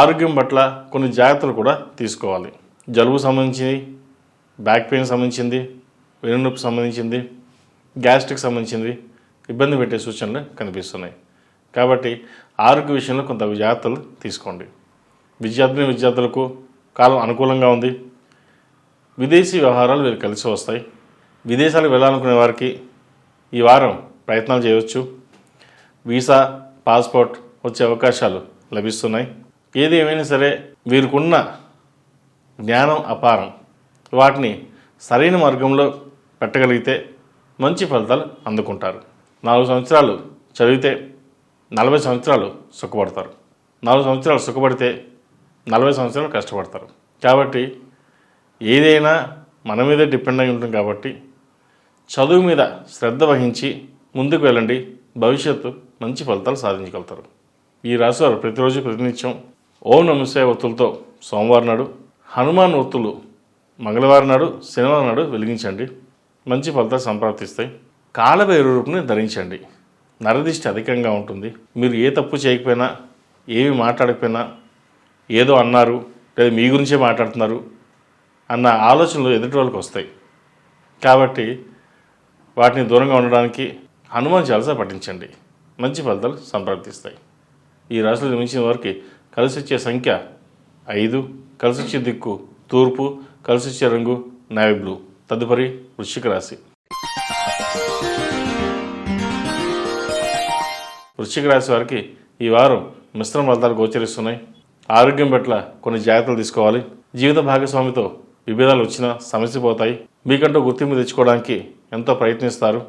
ఆరోగ్యం పట్ల కొన్ని జాగ్రత్తలు కూడా తీసుకోవాలి. జలుబు సంబంధించింది, బ్యాక్ పెయిన్ సంబంధించింది, వెన్నునొప్పి సంబంధించింది, గ్యాస్ట్రిక్ సంబంధించింది ఇబ్బంది పెట్టే సూచనలు కనిపిస్తున్నాయి. కాబట్టి ఆరోగ్య విషయంలో కొంత జాగ్రత్తలు తీసుకోండి. విద్యార్థులకు కాలం అనుకూలంగా ఉంది. విదేశీ వ్యవహారాలు వీరు కలిసి వస్తాయి. విదేశాలకు వెళ్ళాలనుకునే వారికి ఈ వారం ప్రయత్నాలు చేయవచ్చు. వీసా, పాస్పోర్ట్ వచ్చే అవకాశాలు లభిస్తున్నాయి. ఏది ఏమైనా సరే వీరికున్న జ్ఞానం అపారం. వాటిని సరైన మార్గంలో పెట్టగలిగితే మంచి ఫలితాలు అందుకుంటారు. 4 సంవత్సరాలు చదివితే 40 సంవత్సరాలు సుఖపడతారు. 4 సంవత్సరాలు సుఖపడితే 40 సంవత్సరాలు కష్టపడతారు. కాబట్టి ఏదైనా మన మీదే డిపెండ్ అయి ఉంటుంది. కాబట్టి చదువు మీద శ్రద్ధ వహించి ముందుకు వెళ్ళండి. భవిష్యత్తు మంచి ఫలితాలు సాధించగలుగుతారు. ఈ రాశివారు ప్రతిరోజు ప్రతినిత్యం ఓం నమః శివాయ ఒత్తులతో సోమవారం నాడు, హనుమాన్ ఒత్తులు మంగళవారం నాడు, శనివారం నాడు వెలిగించండి. మంచి ఫలితాలు సంప్రాప్తిస్తాయి. కాలభైరవ రూపుని ధరించండి. నరదిష్టి అధికంగా ఉంటుంది. మీరు ఏ తప్పు చేయకపోయినా, ఏమి మాట్లాడకపోయినా, ఏదో అన్నారు లేదా మీ గురించే మాట్లాడుతున్నారు అన్న ఆలోచనలు ఎదుటి వాళ్ళకి వస్తాయి. కాబట్టి వాటిని దూరంగా ఉండడానికి హనుమాన్ చాలీసా పఠించండి. మంచి ఫలితాలు సంప్రాప్తిస్తాయి. ఈ రాశిలో జన్మించిన వారికి కలిసి వచ్చే సంఖ్య 5, కలిసి వచ్చే దిక్కు తూర్పు, కలిసి వచ్చే రంగు నేవీ బ్లూ. తదుపరి వృశ్చిక రాశి. వృశ్చిక రాశి వారికి ఈ వారం మిశ్రమ ఫలితాలు గోచరిస్తున్నాయి. ఆరోగ్యం పట్ల కొన్ని జాగ్రత్తలు తీసుకోవాలి. జీవిత భాగస్వామితో విభేదాలు వచ్చినా సమస్య పోతాయి. మీకంటూ గుర్తింపు తెచ్చుకోవడానికి ఎంతో ప్రయత్నిస్తారు.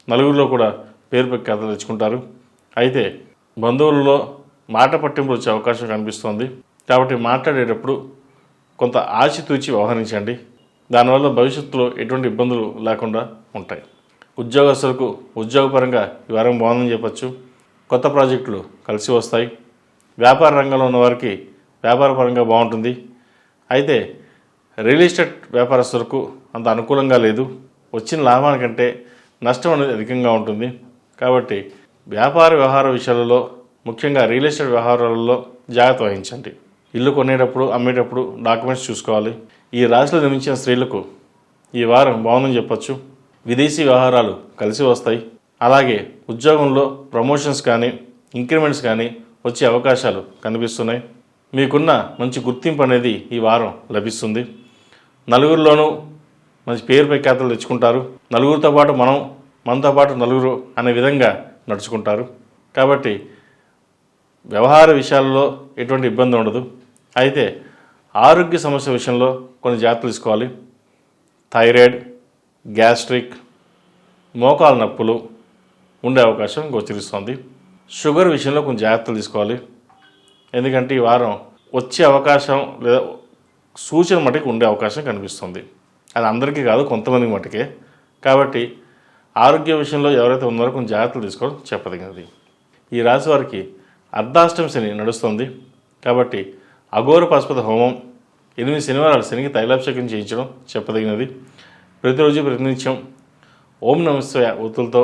నలుగురిలో కూడా పేరు ప్రఖ్యాతలు తెచ్చుకుంటారు. అయితే బంధువులలో మాట పట్టింపులు వచ్చే అవకాశం కనిపిస్తోంది. కాబట్టి మాట్లాడేటప్పుడు కొంత ఆచితూచి వ్యవహరించండి. దానివల్ల భవిష్యత్తులో ఎటువంటి ఇబ్బందులు లేకుండా ఉంటాయి. ఉద్యోగస్తులకు ఉద్యోగపరంగా ఈ వారం బాగుందని చెప్పచ్చు. కొత్త ప్రాజెక్టులు కలిసి వస్తాయి. వ్యాపార రంగంలో ఉన్న వారికి వ్యాపారపరంగా బాగుంటుంది. అయితే రియల్ ఎస్టేట్ వ్యాపారస్తులకు అంత అనుకూలంగా లేదు. వచ్చిన లాభానికంటే నష్టం అనేది అధికంగా ఉంటుంది. కాబట్టి వ్యాపార వ్యవహార విషయాలలో, ముఖ్యంగా రియల్ ఎస్టేట్ వ్యవహారాలలో జాగ్రత్త వహించండి. ఇల్లు కొనేటప్పుడు, అమ్మేటప్పుడు డాక్యుమెంట్స్ చూసుకోవాలి. ఈ రాశిలో జన్మించిన స్త్రీలకు ఈ వారం బాగుందని చెప్పచ్చు. విదేశీ వ్యవహారాలు కలిసి వస్తాయి. అలాగే ఉద్యోగంలో ప్రమోషన్స్ కానీ, ఇంక్రిమెంట్స్ కానీ వచ్చే అవకాశాలు కనిపిస్తున్నాయి. మీకున్న మంచి గుర్తింపు అనేది ఈ వారం లభిస్తుంది. నలుగురిలోనూ మంచి పేరు ప్రఖ్యాతలు తెచ్చుకుంటారు. నలుగురితో పాటు మనతో పాటు నలుగురు అనే విధంగా నడుచుకుంటారు. కాబట్టి వ్యవహార విషయాల్లో ఎటువంటి ఇబ్బంది ఉండదు. అయితే ఆరోగ్య సమస్య విషయంలో కొన్ని జాగ్రత్తలు తీసుకోవాలి. థైరాయిడ్, గ్యాస్ట్రిక్, మోకాల నొప్పులు ఉండే అవకాశం గోచరిస్తుంది. షుగర్ విషయంలో కొన్ని జాగ్రత్తలు తీసుకోవాలి. ఎందుకంటే ఈ వారం వచ్చే అవకాశం లేదా సూచన మటుకు ఉండే అవకాశం కనిపిస్తుంది. అది అందరికీ కాదు, కొంతమందికి మటుకే. కాబట్టి ఆరోగ్య విషయంలో ఎవరైతే ఉన్నారో కొంచెం జాగ్రత్తలు తీసుకోవడం చెప్పదగినది. ఈ రాశి వారికి అర్ధాష్టమి శని నడుస్తుంది. కాబట్టి అఘోర పశుపతి హోమం 8 శనివారాలు శనికి తైలాభిషేకం చేయించడం చెప్పదగినది. ప్రతిరోజు ప్రతినిత్యం ఓం నమః శివాయ ఒత్తులతో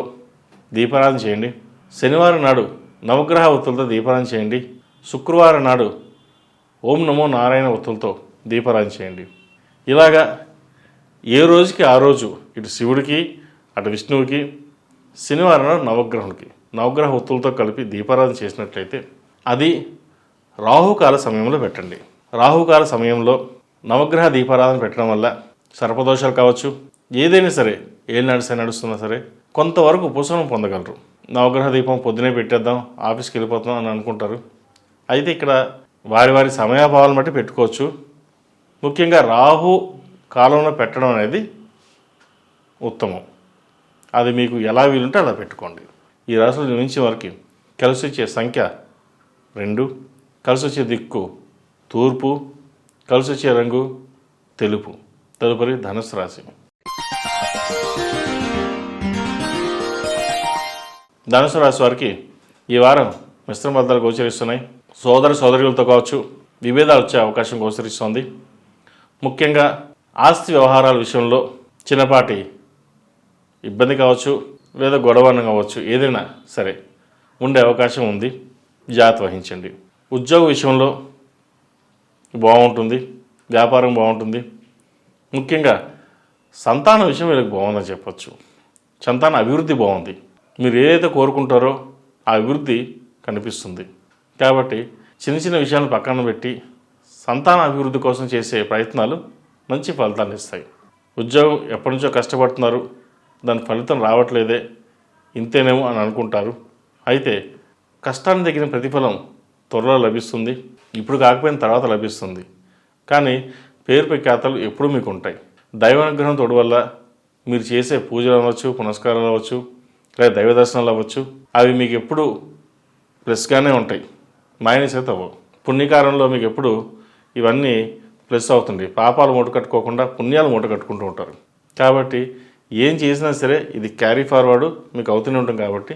దీపారాధన చేయండి. శనివారం నాడు నవగ్రహ ఒత్తులతో దీపారాధన చేయండి. శుక్రవారం నాడు ఓం నమో నారాయణ ఒత్తులతో దీపారాధన చేయండి. ఇలాగా ఏ రోజుకి ఆ రోజు ఇటు శివుడికి, అటు విష్ణువుకి, శనివారం నాడు నవగ్రహ ఒత్తులతో కలిపి దీపారాధన చేసినట్లయితే అది రాహుకాల సమయంలో పెట్టండి. రాహుకాల సమయంలో నవగ్రహ దీపారాధన పెట్టడం వల్ల సర్పదోషాలు కావచ్చు, ఏదైనా సరే ఏలినాడు నడుస్తున్నా సరే కొంతవరకు ఉపశమనం పొందగలరు. నవగ్రహ దీపం పొద్దునే పెట్టేద్దాం, ఆఫీస్కి వెళ్ళిపోతాం అని అనుకుంటారు. అయితే ఇక్కడ వారి సమయాభావాలను బట్టి పెట్టుకోవచ్చు. ముఖ్యంగా రాహు కాలంలో పెట్టడం అనేది ఉత్తమం. అది మీకు ఎలా వీలుంటే అలా పెట్టుకోండి. ఈ రాశులు జన్మించిన వారికి కలిసి వచ్చే సంఖ్య 2, కలిసి వచ్చే దిక్కు తూర్పు, కలిసి వచ్చే రంగు తెలుపు. తదుపరి ధనుస్సు రాశి. ధనుసు రాశి వారికి ఈ వారం మిశ్రమ ఫలితాలు గోచరిస్తున్నాయి. సోదరులతో కావచ్చు విభేదాలు వచ్చే అవకాశం గోచరిస్తోంది. ముఖ్యంగా ఆస్తి వ్యవహారాల విషయంలో చిన్నపాటి ఇబ్బంది కావచ్చు, లేదా గొడవన కావచ్చు, ఏదైనా సరే ఉండే అవకాశం ఉంది. జాగ్రత్త వహించండి. ఉద్యోగ విషయంలో బాగుంటుంది, వ్యాపారం బాగుంటుంది. ముఖ్యంగా సంతాన విషయం వీళ్ళకి బాగుందని చెప్పచ్చు. సంతాన అభివృద్ధి బాగుంది. మీరు ఏదైతే కోరుకుంటారో ఆ అభివృద్ధి కనిపిస్తుంది. కాబట్టి చిన్న విషయాలను పక్కన పెట్టి సంతాన అభివృద్ధి కోసం చేసే ప్రయత్నాలు మంచి ఫలితాన్ని ఇస్తాయి. ఉద్యోగం ఎప్పటి నుంచో కష్టపడుతున్నారు, దాని ఫలితం రావట్లేదే, ఇంతేనేమో అని అనుకుంటారు. అయితే కష్టాన్ని తగిన ప్రతిఫలం త్వరలో లభిస్తుంది. ఇప్పుడు కాకపోయిన తర్వాత లభిస్తుంది. కానీ పేరు ప్రఖ్యాతలు ఎప్పుడూ మీకు ఉంటాయి. దైవానుగ్రహం తోడు వల్ల మీరు చేసే పూజలు అవ్వచ్చు, పునస్కారాలు అవ్వచ్చు, లేదా దైవ దర్శనాలు అవ్వచ్చు, అవి మీకు ఎప్పుడు ప్లస్గానే ఉంటాయి, మైనస్ అయితే అవ్వవు. పుణ్యకారంలో మీకు ఎప్పుడు ఇవన్నీ ప్లస్ అవుతుంది. పాపాలు మూట కట్టుకోకుండా పుణ్యాలు మూట కట్టుకుంటూ ఉంటారు. కాబట్టి ఏం చేసినా సరే ఇది క్యారీ ఫార్వర్డ్ మీకు అవుతూనే ఉంటుంది. కాబట్టి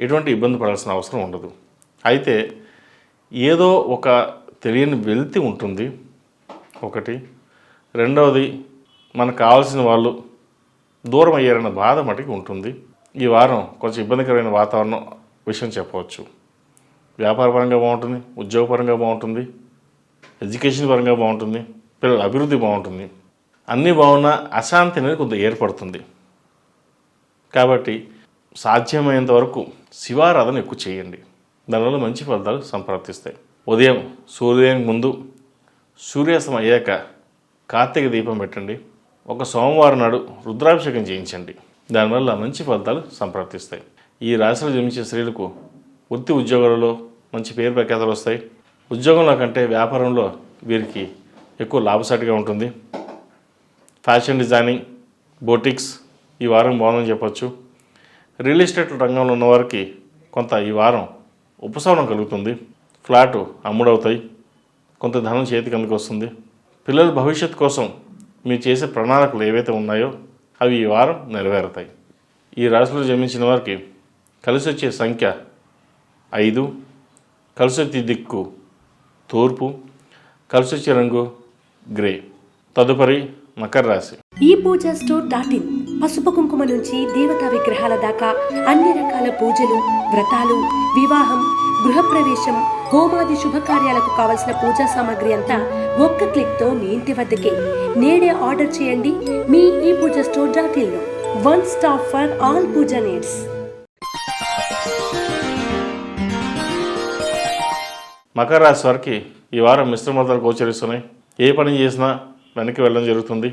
ఎటువంటి ఇబ్బంది పడాల్సిన అవసరం ఉండదు. అయితే ఏదో ఒక తెలియని వెలితి ఉంటుంది ఒకటి. రెండవది మనకు కావాల్సిన వాళ్ళు దూరం అయ్యారన్న బాధ మటుకు ఉంటుంది. ఈ వారం కొంచెం ఇబ్బందికరమైన వాతావరణం విషయం చెప్పవచ్చు. వ్యాపారపరంగా బాగుంటుంది, ఉద్యోగపరంగా బాగుంటుంది, ఎడ్యుకేషన్ పరంగా బాగుంటుంది, పిల్లల అభివృద్ధి బాగుంటుంది. అన్నీ బాగున్నా అశాంతి అనేది కొంత ఏర్పడుతుంది. కాబట్టి సాధ్యమైనంత వరకు శివారాధన ఎక్కువ చేయండి. దానివల్ల మంచి ఫలితాలు సంప్రాప్తిస్తాయి. ఉదయం సూర్యోదయానికి ముందు, సూర్యాస్తం అయ్యాక కార్తీక దీపం పెట్టండి. ఒక సోమవారం నాడు రుద్రాభిషేకం చేయించండి. దానివల్ల మంచి ఫలితాలు సంప్రాప్తిస్తాయి. ఈ రాశిలో జన్మించే స్త్రీలకు వృత్తి ఉద్యోగాలలో మంచి పేరు ప్రఖ్యాతలు వస్తాయి. ఉద్యోగంలో కంటే వ్యాపారంలో వీరికి ఎక్కువ లాభసాటిగా ఉంటుంది. ఫ్యాషన్ డిజైనింగ్, బొటిక్స్ ఈ వారం బాగుందని చెప్పచ్చు. రియల్ ఎస్టేట్ రంగంలో ఉన్నవారికి కొంత ఈ వారం ఉపశమనం కలుగుతుంది. ఫ్లాటు అమ్ముడవుతాయి, కొంత ధనం చేతికి అందుకు వస్తుంది. పిల్లల భవిష్యత్తు కోసం మీరు చేసే ప్రణాళికలు ఏవైతే ఉన్నాయో అవి ఈ వారం నెరవేరుతాయి. ఈ రాశిలో జన్మించిన వారికి కలిసి వచ్చే సంఖ్య 5, కలిసి వచ్చే దిక్కు తూర్పు, కలిసి వచ్చే రంగు గ్రే. తదుపరి మకర రాశి. ఈ పూజా స్టోర్ .in పసుపు కుంకుమ నుంచి దేవతా విగ్రహాల దాకా అన్ని రకాల పూజలు, వ్రతాలు, వివాహం, గృహప్రవేశం, హోమాది శుభకార్యాలకు కావలసిన పూజా సామాగ్రి అంతా ఒక్క క్లిక్తో మీ ఇంటి వద్దకే. నేడే ఆర్డర్ చేయండి మీ ఈ పూజా స్టోర్ .in లో. One stop for all puja needs. మకర రాశి వారికి ఈ వారం మిశ్రమ ఫలితాలు గోచరిస్తున్నాయి. ఏ పని చేసినా వెనక్కి వెళ్ళడం జరుగుతుంది.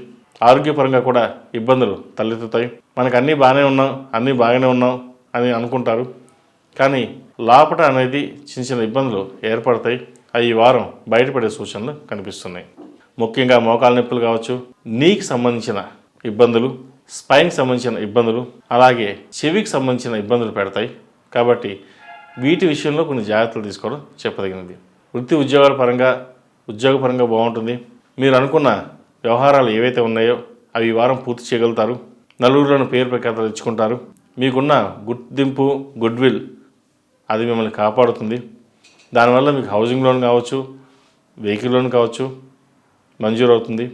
ఆరోగ్యపరంగా కూడా ఇబ్బందులు తలెత్తుతాయి. మనకు అన్నీ బాగానే ఉన్నాం అని అనుకుంటారు. కానీ లోపట అనేది చిన్న ఇబ్బందులు ఏర్పడతాయి. అవి ఈ వారం బయటపడే సూచనలు కనిపిస్తున్నాయి. ముఖ్యంగా మోకాలు నొప్పులు కావచ్చు, నీకి సంబంధించిన ఇబ్బందులు, స్పైన్కి సంబంధించిన ఇబ్బందులు, అలాగే చెవికి సంబంధించిన ఇబ్బందులు పెడతాయి. కాబట్టి వీటి విషయంలో కొన్ని జాగ్రత్తలు తీసుకోవడం చెప్పదగినది. వృత్తి ఉద్యోగపరంగా బాగుంటుంది. మీరు అనుకున్న వ్యవహారాలు ఏవైతే ఉన్నాయో అవి ఈ వారం పూర్తి చేయగలుగుతారు. నలుగురిలోని పేరు ప్రఖ్యాతలు తెచ్చుకుంటారు. మీకున్న గుర్తింపు, గుడ్విల్ అది మిమ్మల్ని కాపాడుతుంది. దానివల్ల మీకు హౌసింగ్ లోన్ కావచ్చు, వెహికల్ లోన్ కావచ్చు మంజూరు అవుతుంది.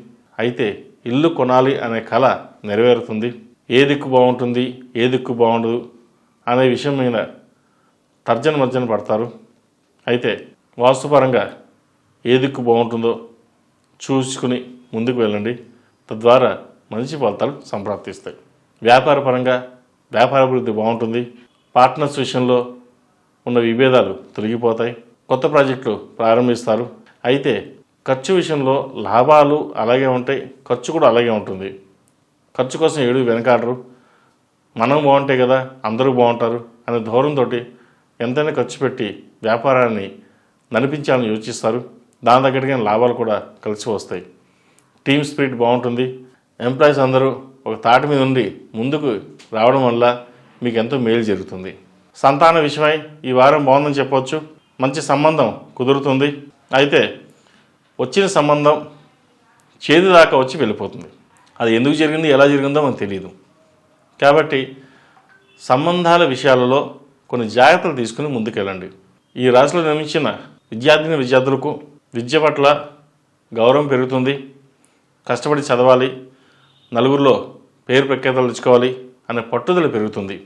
అయితే ఇల్లు కొనాలి అనే కళ నెరవేరుతుంది. ఏ దిక్కు బాగుంటుంది, ఏ దిక్కు బాగుండదు అనే విషయం మీద తర్జన పడతారు. అయితే వాస్తుపరంగా ఏ దిక్కు బాగుంటుందో చూసుకుని ముందుకు వెళ్ళండి. తద్వారా మంచి ఫలితాలు సంప్రాప్తిస్తాయి. వ్యాపార అభివృద్ధి బాగుంటుంది. పార్ట్నర్స్ విషయంలో ఉన్న విభేదాలు తొలగిపోతాయి. కొత్త ప్రాజెక్టులు ప్రారంభిస్తారు. అయితే ఖర్చు విషయంలో లాభాలు అలాగే ఉంటాయి, ఖర్చు కూడా అలాగే ఉంటుంది. ఖర్చు కోసం ఏడు వెనకాడరు. మనం బాగుంటే కదా అందరూ బాగుంటారు అనే ధోరణితో ఎంతైనా ఖర్చు పెట్టి వ్యాపారాన్ని నడిపించాలని యోచిస్తారు. దాని దగ్గరగా లాభాలు కూడా కలిసి వస్తాయి. టీమ్ స్పిరిట్ బాగుంటుంది. ఎంప్లాయీస్ అందరూ ఒక తాటి మీద ఉండి ముందుకు రావడం వల్ల మీకు ఎంతో మేలు జరుగుతుంది. సంతాన విషయమై ఈ వారం బాగుందని చెప్పవచ్చు. మంచి సంబంధం కుదురుతుంది. అయితే వచ్చిన సంబంధం చేదు దాకా వచ్చి వెళ్ళిపోతుంది. అది ఎందుకు జరిగింది, ఎలా జరిగిందో మనకు తెలియదు. కాబట్టి సంబంధాల విషయాలలో కొన్ని జాగ్రత్తలు తీసుకుని ముందుకెళ్ళండి. ఈ రాశిలో నిర్మించిన విద్యార్థులకు విద్య పట్ల గౌరవం పెరుగుతుంది. కష్టపడి చదవాలి, నలుగురిలో పేరు ప్రఖ్యాతలు తెచ్చుకోవాలి అనే పట్టుదల పెరుగుతుంది.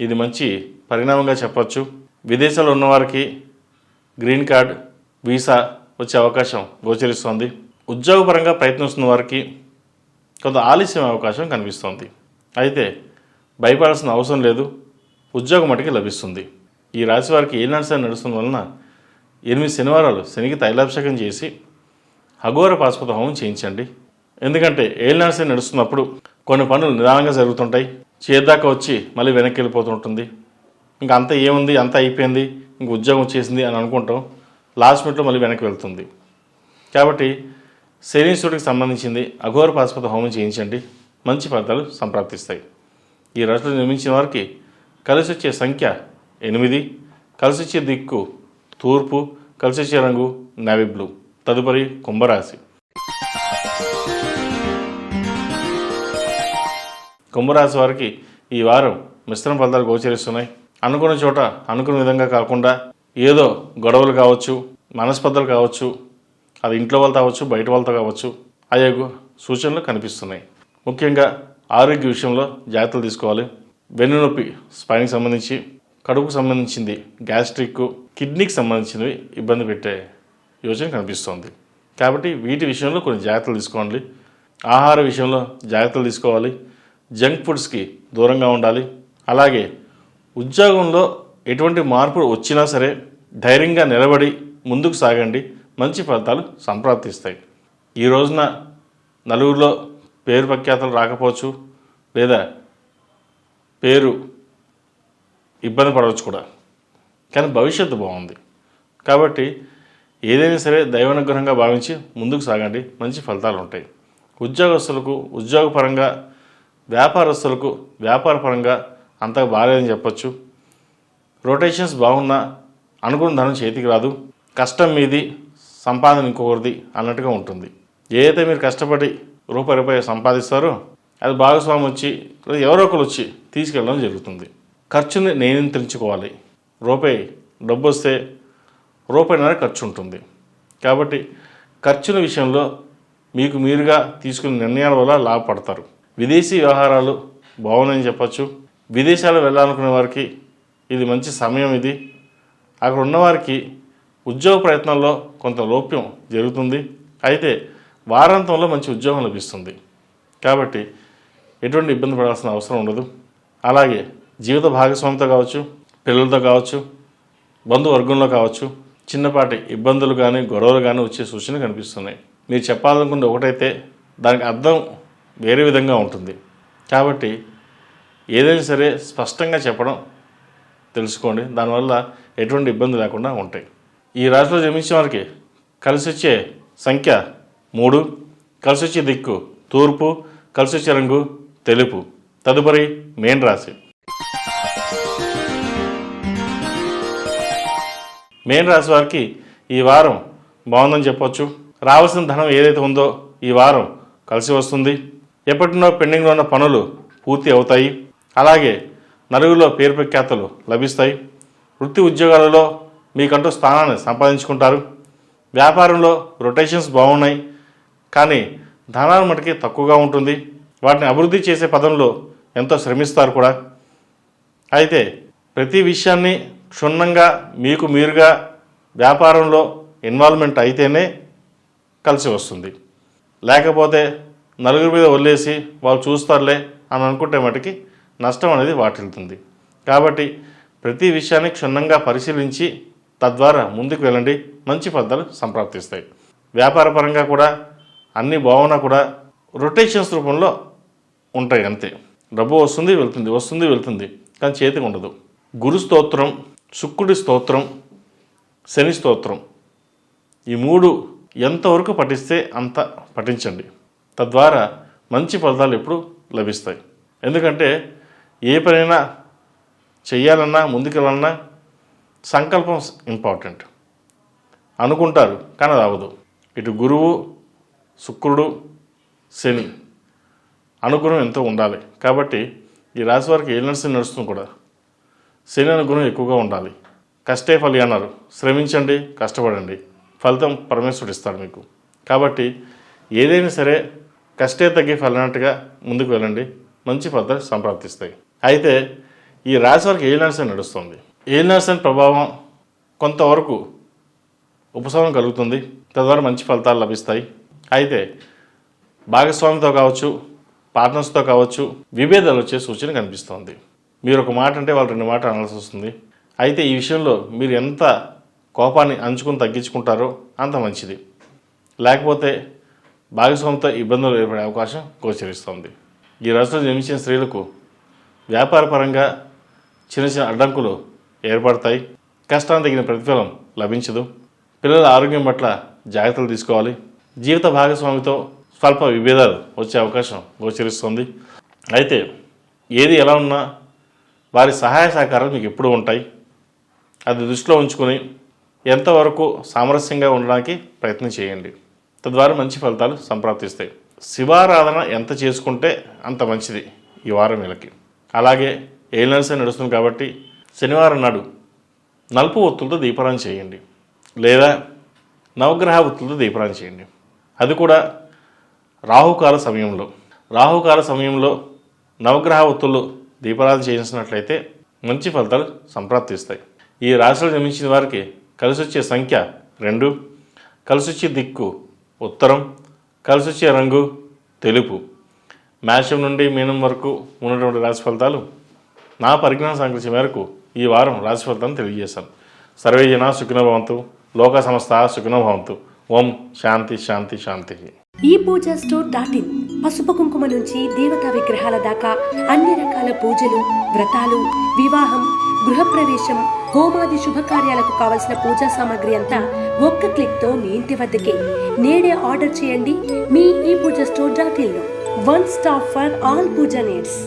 ఇది మంచి పరిణామంగా చెప్పచ్చు. విదేశాల్లో ఉన్నవారికి గ్రీన్ కార్డ్, వీసా వచ్చే అవకాశం గోచరిస్తోంది. ఉద్యోగపరంగా ప్రయత్నిస్తున్న వారికి కొంత ఆలస్యం అవకాశం కనిపిస్తోంది. అయితే భయపడాల్సిన అవసరం లేదు, ఉద్యోగం మటుకి లభిస్తుంది. ఈ రాశి వారికి ఏలినాటి శని నడుస్తున్న వలన 8 శనివారాలు శనికి తైలాభిషేకం చేసి అఘోర పాశుపత హోమం చేయించండి. ఎందుకంటే ఏలినాటి శని నడుస్తున్నప్పుడు కొన్ని పనులు నిదానంగా జరుగుతుంటాయి. చేద్దాకా వచ్చి మళ్ళీ వెనక్కి వెళ్ళిపోతుంటుంది. ఇంకా అంతా ఏముంది, అంతా అయిపోయింది, ఇంక ఉద్యోగం వచ్చేసింది అని అనుకుంటాం. లాస్ట్ మినిట్లో మళ్ళీ వెనక్కి వెళ్తుంది. కాబట్టి శనీశ్వరుడికి సంబంధించింది అఘోర పాశుపత హోమం చేయించండి. మంచి ఫలితాలు సంప్రాప్తిస్తాయి. ఈ రాశిలో నిర్మించిన వారికి కలిసి వచ్చే సంఖ్య 8, కలిసి వచ్చే దిక్కు తూర్పు, కలిసి వచ్చే రంగు నేవీ బ్లూ. తదుపరి కుంభరాశి. కుంభరాశి వారికి ఈ వారం మిశ్రమ ఫలితాలు గోచరిస్తున్నాయి. అనుకున్న చోట అనుకున్న విధంగా కాకుండా ఏదో గొడవలు కావచ్చు, మనస్పర్ధలు కావచ్చు, అది ఇంట్లో వాళ్ళతో కావచ్చు, బయట వాళ్ళతో కావచ్చు, అయ్యే సూచనలు కనిపిస్తున్నాయి. ముఖ్యంగా ఆరోగ్య విషయంలో జాగ్రత్తలు తీసుకోవాలి. వెన్నునొప్పి స్పైన్కి సంబంధించి, కడుపుకు సంబంధించింది గ్యాస్ట్రిక్, కిడ్నీకి సంబంధించినవి ఇబ్బంది పెట్టే యోచన కనిపిస్తోంది. కాబట్టి వీటి విషయంలో కొన్ని జాగ్రత్తలు తీసుకోవాలి. ఆహార విషయంలో జాగ్రత్తలు తీసుకోవాలి. జంక్ ఫుడ్స్కి దూరంగా ఉండాలి. అలాగే ఉద్యోగంలో ఎటువంటి మార్పులు వచ్చినా సరే ధైర్యంగా నిలబడి ముందుకు సాగండి. మంచి ఫలితాలు సంప్రాప్తిస్తాయి. ఈ రోజున నలుగురిలో పేరు ప్రఖ్యాతలు రాకపోవచ్చు, లేదా పేరు ఇబ్బంది పడవచ్చు కూడా, కానీ భవిష్యత్తు బాగుంది. కాబట్టి ఏదైనా సరే దైవానుగ్రహంగా భావించి ముందుకు సాగండి. మంచి ఫలితాలు ఉంటాయి. ఉద్యోగస్తులకు ఉద్యోగపరంగా, వ్యాపారస్తులకు వ్యాపారపరంగా అంతగా బాగాలేదని చెప్పచ్చు. రొటేషన్స్ బాగున్నా అనుకున్న ధనం చేతికి రాదు. కష్టం మీది, సంపాదన ఇంకొకరిది అన్నట్టుగా ఉంటుంది. ఏదైతే మీరు కష్టపడి రూపాయి సంపాదిస్తారో అది భాగస్వామి వచ్చి ఎవరో ఒకరు వచ్చి తీసుకెళ్ళడం జరుగుతుంది. ఖర్చుని నియంత్రించుకోవాలి. డబ్బు వస్తే రూపాయిన్నర ఖర్చు ఉంటుంది. కాబట్టి ఖర్చుల విషయంలో మీకు మీరుగా తీసుకునే నిర్ణయాల వల్ల లాభపడతారు. విదేశీ వ్యవహారాలు బాగున్నాయని చెప్పచ్చు. విదేశాలు వెళ్ళాలనుకునే వారికి ఇది మంచి సమయం. ఇది అక్కడ ఉన్నవారికి ఉద్యోగ ప్రయత్నాల్లో కొంత లోప్యం జరుగుతుంది. అయితే వారాంతంలో మంచి ఉద్యోగం లభిస్తుంది. కాబట్టి ఎటువంటి ఇబ్బంది పడాల్సిన అవసరం ఉండదు. అలాగే జీవిత భాగస్వామితో కావచ్చు, పిల్లలతో కావచ్చు, బంధువర్గంలో కావచ్చు చిన్నపాటి ఇబ్బందులు కానీ గొడవలు కానీ వచ్చే సూచనలు కనిపిస్తున్నాయి. మీరు చెప్పాలనుకుంటే ఒకటైతే దానికి అర్థం వేరే విధంగా ఉంటుంది. కాబట్టి ఏదైనా సరే స్పష్టంగా చెప్పడం తెలుసుకోండి. దానివల్ల ఎటువంటి ఇబ్బంది లేకుండా ఉంటాయి. ఈ రాశిలో జన్మించిన వారికి కలిసి వచ్చే సంఖ్య 3, కలిసి వచ్చే దిక్కు తూర్పు, కలిసి వచ్చే రంగు తెలుపు. తదుపరి మేన్ రాశి. మేన్ రాశి వారికి ఈ వారం బాగుందని చెప్పొచ్చు. రావాల్సిన ధనం ఏదైతే ఉందో ఈ వారం కలిసి వస్తుంది. ఎప్పటినో పెండింగ్లో ఉన్న పనులు పూర్తి అవుతాయి. అలాగే నలుగురిలో పేరు ప్రఖ్యాతలు లభిస్తాయి. వృత్తి ఉద్యోగాలలో మీకంటూ స్థానాన్ని సంపాదించుకుంటారు. వ్యాపారంలో రొటేషన్స్ బాగున్నాయి, కానీ ధనాన్ని మటుకి తక్కువగా ఉంటుంది. వాటిని అభివృద్ధి చేసే పదంలో ఎంతో శ్రమిస్తారు కూడా. అయితే ప్రతి విషయాన్ని క్షుణ్ణంగా మీకు మీరుగా వ్యాపారంలో ఇన్వాల్వ్మెంట్ అయితేనే కలిసి వస్తుంది. లేకపోతే నలుగురి మీద వదిలేసి వాళ్ళు చూస్తారులే అని అనుకుంటే మటుకి నష్టం అనేది వాటిల్తుంది. కాబట్టి ప్రతి విషయాన్ని క్షుణ్ణంగా పరిశీలించి తద్వారా ముందుకు వెళ్ళండి. మంచి ఫలితాలు సంప్రాప్తిస్తాయి. వ్యాపార పరంగా కూడా అన్నీ బాగున్నా కూడా రొటేషన్స్ రూపంలో ఉంటాయి అంతే. డబ్బు వస్తుంది వెళ్తుంది కానీ చేతికి ఉండదు. గురు స్తోత్రం, శుక్రుడి స్తోత్రం, శని స్తోత్రం, ఈ 3 ఎంతవరకు పఠిస్తే అంత పఠించండి. తద్వారా మంచి ఫలితాలు ఎప్పుడు లభిస్తాయి. ఎందుకంటే ఏ పనైనా చెయ్యాలన్నా ముందుకెళ్ళాలన్నా సంకల్పం ఇంపార్టెంట్. అనుకుంటారు కానీ అది అవ్వదు. ఇటు గురువు, శుక్రుడు, శని అనుగుణం ఎంతో ఉండాలి. కాబట్టి ఈ రాశి వారికి ఏలినాటి నడుస్తుంది కూడా శని అనుగుణం ఎక్కువగా ఉండాలి. కష్టే ఫలి అన్నారు. శ్రమించండి, కష్టపడండి, ఫలితం పరమేశ్వరుడు ఇస్తాడు మీకు. కాబట్టి ఏదైనా సరే కష్టే తగ్గి ఫలినట్టుగా ముందుకు వెళ్ళండి, మంచి ఫలితాలు సంప్రాప్తిస్తాయి. అయితే ఈ రాశి వారికి ఏలినాటి నడుస్తుంది. ఏలినాటి ప్రభావం కొంతవరకు ఉపశమనం కలుగుతుంది. తద్వారా మంచి ఫలితాలు లభిస్తాయి. అయితే భాగస్వామితో కావచ్చు, పార్ట్నర్స్తో కావచ్చు విభేదాలు వచ్చే సూచన కనిపిస్తుంది. మీరు ఒక మాట అంటే వాళ్ళు 2 మాటలు అనాల్సి వస్తుంది. అయితే ఈ విషయంలో మీరు ఎంత కోపాన్ని అంచుకుని తగ్గించుకుంటారో అంత మంచిది. లేకపోతే భాగస్వామితో ఇబ్బందులు ఏర్పడే అవకాశం గోచరిస్తుంది. ఈ రాశిలో జన్మించిన స్త్రీలకు వ్యాపార పరంగా చిన్న చిన్న అడ్డంకులు ఏర్పడతాయి. కష్టానికి తగిన ప్రతిఫలం లభించదు. పిల్లల ఆరోగ్యం పట్ల జాగ్రత్తలు తీసుకోవాలి. జీవిత భాగస్వామితో స్వల్ప విభేదాలు వచ్చే అవకాశం గోచరిస్తుంది. అయితే ఏది ఎలా ఉన్నా వారి సహాయ సహకారాలు మీకు ఎప్పుడూ ఉంటాయి. అది దృష్టిలో ఉంచుకొని ఎంతవరకు సామరస్యంగా ఉండడానికి ప్రయత్నం చేయండి. తద్వారా మంచి ఫలితాలు సంప్రాప్తిస్తాయి. శివారాధన ఎంత చేసుకుంటే అంత మంచిది ఈ వారం వీళ్ళకి. అలాగే ఏలినాటి నడుస్తుంది కాబట్టి శనివారం నాడు నలుపు ఒత్తులతో దీపారాధన చేయండి, లేదా నవగ్రహ ఒత్తులతో దీపారాధన చేయండి. అది కూడా రాహుకాల సమయంలో నవగ్రహ ఒత్తులు దీపారాధన చేసినట్లయితే మంచి ఫలితాలు సంప్రాప్తిస్తాయి. ఈ రాశిలో జన్మించిన వారికి కలిసి వచ్చే సంఖ్య 2, కలిసి వచ్చే దిక్కు ఉత్తరం, కలిసి వచ్చే రంగు తెలుపు. మేషం నుండి మీనం వరకు ఉన్నటువంటి రాశి ఫలితాలు నా పరిజ్ఞానం సంకల్పించే మేరకు ఈ వారం రాశి ఫలితాలను తెలియజేశాను. సర్వే జనా సుఖినో భవంతు, లోక సమస్త సుఖినో భవంతు. ఓం శాంతి శాంతి శాంతి. ఈ పూజా స్టోర్.in పసుపు కుంకుమ నుంచి దేవతా విగ్రహాల దాకా అన్ని రకాల పూజలు, వ్రతాలు, వివాహం, గృహప్రవేశం, హోమాది శుభకార్యాలకు కావలసిన పూజా సామాగ్రి అంతా ఒక్క క్లిక్తో మీ ఇంటి వద్దకే. నేడే ఆర్డర్ చేయండి మీ ఈ పూజా స్టోర్.in లో. One stop for all puja needs.